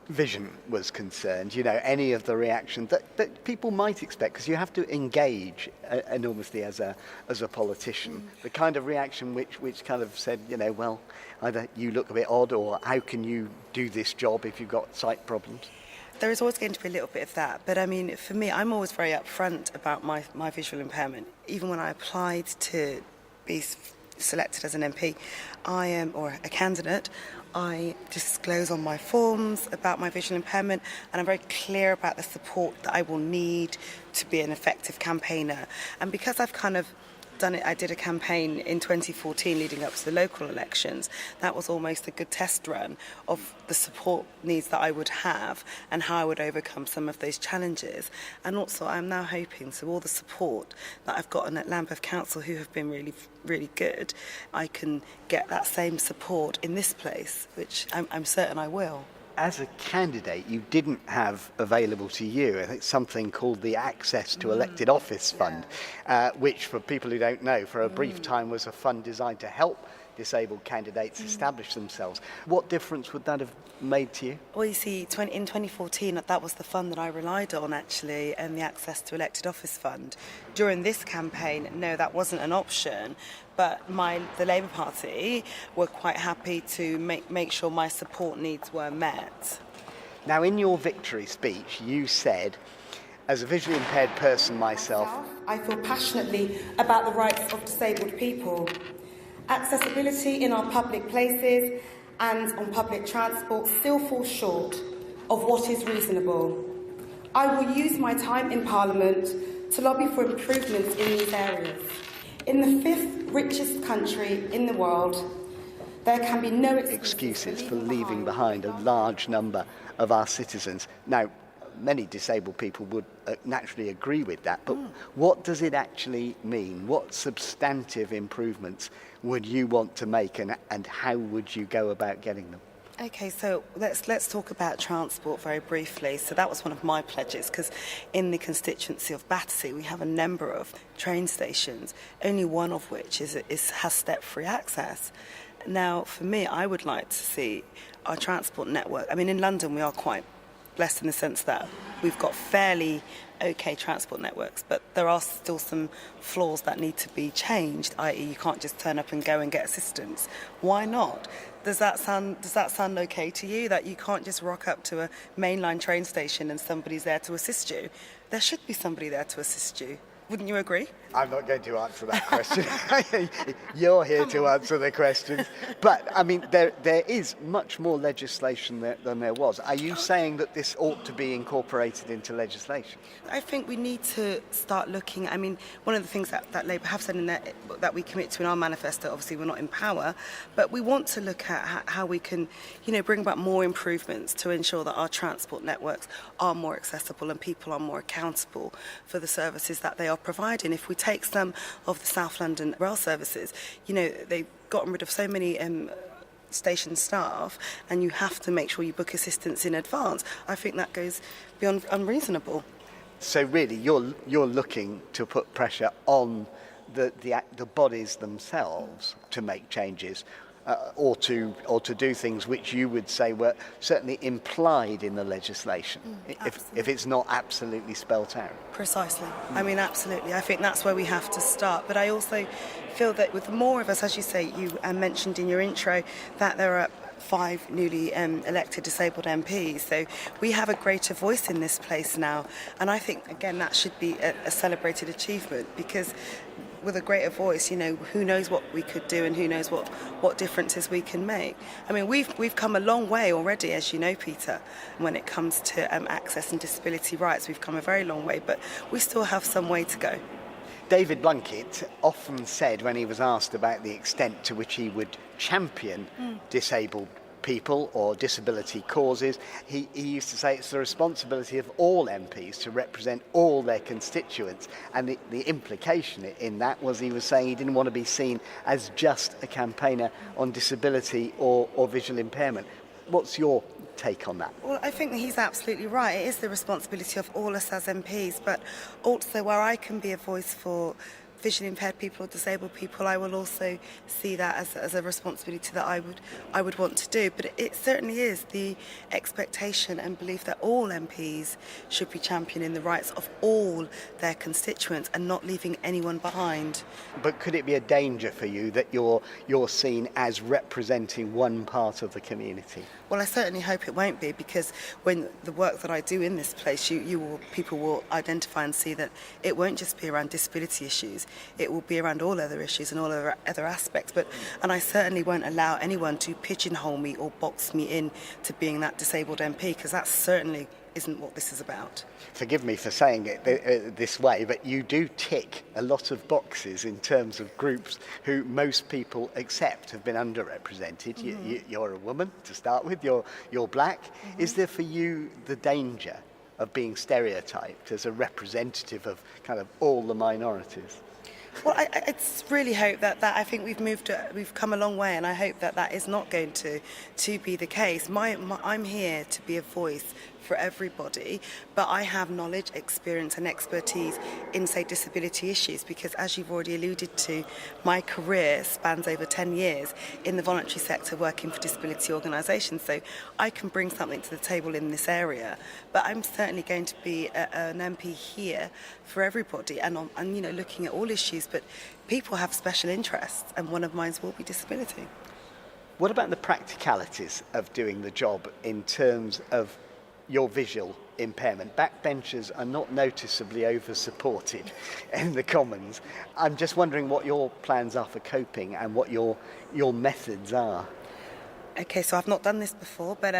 vision was concerned, any of the reaction that people might expect, because you have to engage enormously as a politician, the kind of reaction which kind of said, well, either you look a bit odd, or how can you do this job if you've got sight problems? There is always going to be a little bit of that, but for me, I'm always very upfront about my visual impairment. Even when I applied to be selected as an MP, or a candidate, I disclose on my forms about my visual impairment, and I'm very clear about the support that I will need to be an effective campaigner. And because I've kind of done it, I did a campaign in 2014 leading up to the local elections. That was almost a good test run of the support needs that I would have and how I would overcome some of those challenges. And also I'm now hoping, so all the support that I've gotten at Lambeth Council, who have been really, really good, I can get that same support in this place, which I'm certain I will. As a candidate, you didn't have available to you, I think, something called the Access to Elected Office Fund, which, for people who don't know, for a brief time was a fund designed to help disabled candidates establish themselves. What difference would that have made to you? Well, you see, in 2014, that was the fund that I relied on, actually, and the Access to Elected Office Fund. During this campaign, no, that wasn't an option, but the Labour Party were quite happy to make sure my support needs were met. Now, in your victory speech, you said, as a visually impaired person myself, I feel passionately about the rights of disabled people. Accessibility in our public places and on public transport still falls short of what is reasonable. I will use my time in Parliament to lobby for improvements in these areas. In the fifth richest country in the world, there can be no excuses for leaving behind a large number of our citizens. Now, many disabled people would naturally agree with that, but what does it actually mean? What substantive improvements would you want to make, and how would you go about getting them? Okay, so let's talk about transport very briefly. So that was one of my pledges, because in the constituency of Battersea we have a number of train stations, only one of which has step-free access. Now, for me, I would like to see our transport network. I mean, in London we are quite blessed in the sense that we've got fairly okay transport networks, but there are still some flaws that need to be changed, i.e. you can't just turn up and go and get assistance. Why not? Does that sound okay to you, that you can't just rock up to a mainline train station and somebody's there to assist you? There should be somebody there to assist you. Wouldn't you agree? I'm not going to answer that question. You're here to answer the questions. But, I mean, there is much more legislation than there was. Are you saying that this ought to be incorporated into legislation? I think we need to start looking. I mean, one of the things that Labour have said in that we commit to in our manifesto, obviously we're not in power, but we want to look at how we can, bring about more improvements to ensure that our transport networks are more accessible and people are more accountable for the services that they are providing. If we take some of the South London rail services, they've gotten rid of so many station staff, and you have to make sure you book assistance in advance. I think that goes beyond unreasonable. So really, you're looking to put pressure on the bodies themselves to make changes, or to do things which you would say were certainly implied in the legislation, if it's not absolutely spelt out. Precisely. I mean, absolutely. I think that's where we have to start. But I also feel that with more of us, as you say, you mentioned in your intro that there are 5 newly elected disabled MPs. So we have a greater voice in this place now. And I think, again, that should be a celebrated achievement, because with a greater voice, who knows what we could do and who knows what differences we can make. I mean, we've come a long way already, as you know, Peter, when it comes to access and disability rights. We've come a very long way, but we still have some way to go. David Blunkett often said, when he was asked about the extent to which he would champion disabled people or disability causes, he used to say it's the responsibility of all MPs to represent all their constituents, and the implication in that was he was saying he didn't want to be seen as just a campaigner on disability or visual impairment. What's your take on that? Well, I think that he's absolutely right. It is the responsibility of all us as MPs, but also where I can be a voice for visually impaired people or disabled people, I will also see that as a responsibility that I would want to do. But it certainly is the expectation and belief that all MPs should be championing the rights of all their constituents and not leaving anyone behind. But could it be a danger for you that you're seen as representing one part of the community? Well, I certainly hope it won't be, because when the work that I do in this place, people will identify and see that it won't just be around disability issues. It will be around all other issues and all other aspects. And I certainly won't allow anyone to pigeonhole me or box me in to being that disabled MP, because that certainly isn't what this is about. Forgive me for saying it this way, but you do tick a lot of boxes in terms of groups who most people accept have been underrepresented. You're a woman, to start with, you're black. Is there for you the danger of being stereotyped as a representative of kind of all the minorities? Well, I really hope that I think we've come a long way, and I hope that is not going to be the case. I'm here to be a voice for everybody, but I have knowledge, experience and expertise in, say, disability issues, because as you've already alluded to, my career spans over 10 years in the voluntary sector working for disability organisations, so I can bring something to the table in this area. But I'm certainly going to be an MP here for everybody, and looking at all issues, but people have special interests, and one of mine will be disability. What about the practicalities of doing the job in terms of your visual impairment? Backbenchers are not noticeably over-supported in the Commons. I'm just wondering what your plans are for coping and what your methods are. Okay, so I've not done this before, but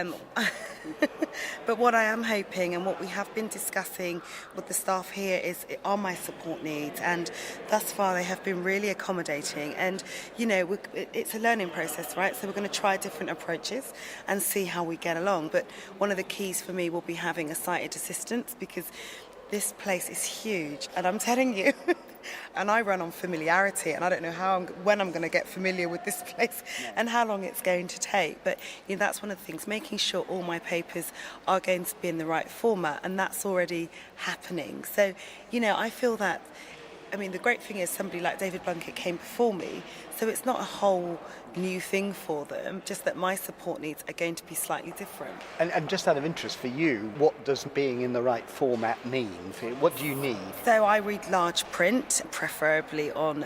but what I am hoping and what we have been discussing with the staff here are my support needs, and thus far they have been really accommodating. And it's a learning process, right? So we're going to try different approaches and see how we get along. But one of the keys for me will be having a sighted assistant, because this place is huge, and I'm telling you. And I run on familiarity, and I don't know when I'm going to get familiar with this place and how long it's going to take. But that's one of the things, making sure all my papers are going to be in the right format, and that's already happening. So, I feel that, the great thing is somebody like David Blunkett came before me, so it's not a whole new thing for them, just that my support needs are going to be slightly different. And just out of interest for you, what does being in the right format mean? What do you need? So I read large print, preferably on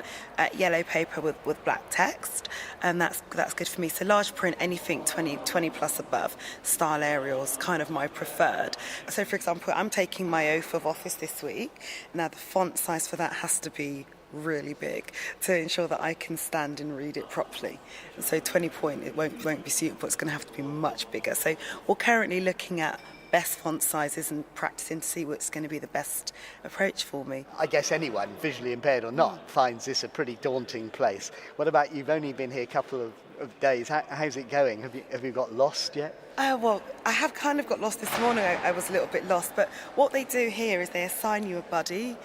yellow paper with black text, and that's good for me. So large print, anything 20 plus above, style Arial's kind of my preferred. So for example, I'm taking my oath of office this week. Now the font size for that has to be really big to ensure that I can stand and read it properly. So 20 point, it won't be suitable. It's going to have to be much bigger. So we're currently looking at best font sizes and practicing to see what's going to be the best approach for me. I guess anyone, visually impaired or not, finds this a pretty daunting place. What about, you've only been here a couple of days. How's it going? Have you got lost yet? Well, I have kind of got lost this morning. I was a little bit lost, but what they do here is they assign you a buddy.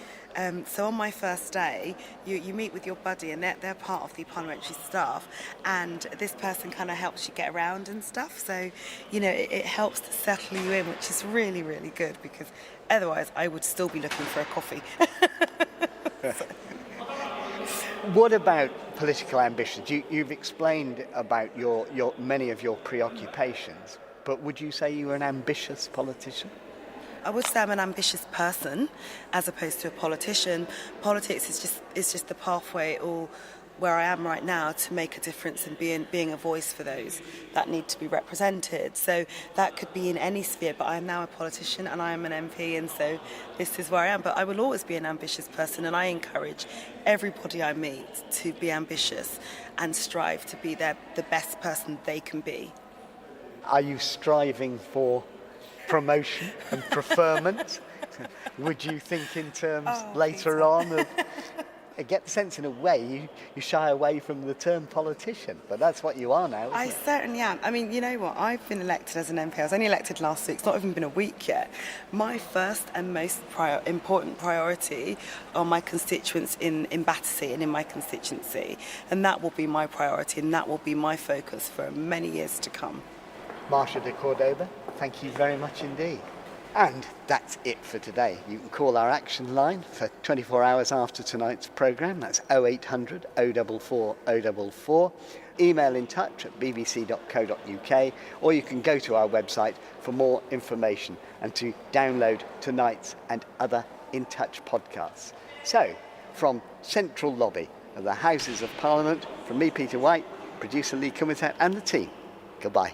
So on my first day, you meet with your buddy, and they're part of the parliamentary staff, and this person kind of helps you get around and stuff. So, it helps to settle you in, which is really, really good, because otherwise I would still be looking for a coffee. What about political ambitions? You've explained about your many of your preoccupations, but would you say you were an ambitious politician? I would say I'm an ambitious person as opposed to a politician. Politics is just the pathway, or where I am right now, to make a difference and being a voice for those that need to be represented. So that could be in any sphere, but I am now a politician and I am an MP, and so this is where I am. But I will always be an ambitious person, and I encourage everybody I meet to be ambitious and strive to be the best person they can be. Are you striving for promotion and preferment? Would you think in terms later on of... I get the sense in a way you shy away from the term politician, but that's what you are now, isn't I it? certainly am. You know what? I've been elected as an MP. I was only elected last week. It's not even been a week yet. My first and most important priority are my constituents in Battersea and in my constituency, and that will be my priority, and that will be my focus for many years to come. Marcia de Cordova, thank you very much indeed. And that's it for today. You can call our action line for 24 hours after tonight's programme. That's 0800 044 044. Email in touch at bbc.co.uk, or you can go to our website for more information and to download tonight's and other In Touch podcasts. So, from Central Lobby of the Houses of Parliament, from me, Peter Wight, producer Lee Cummington, and the team, goodbye.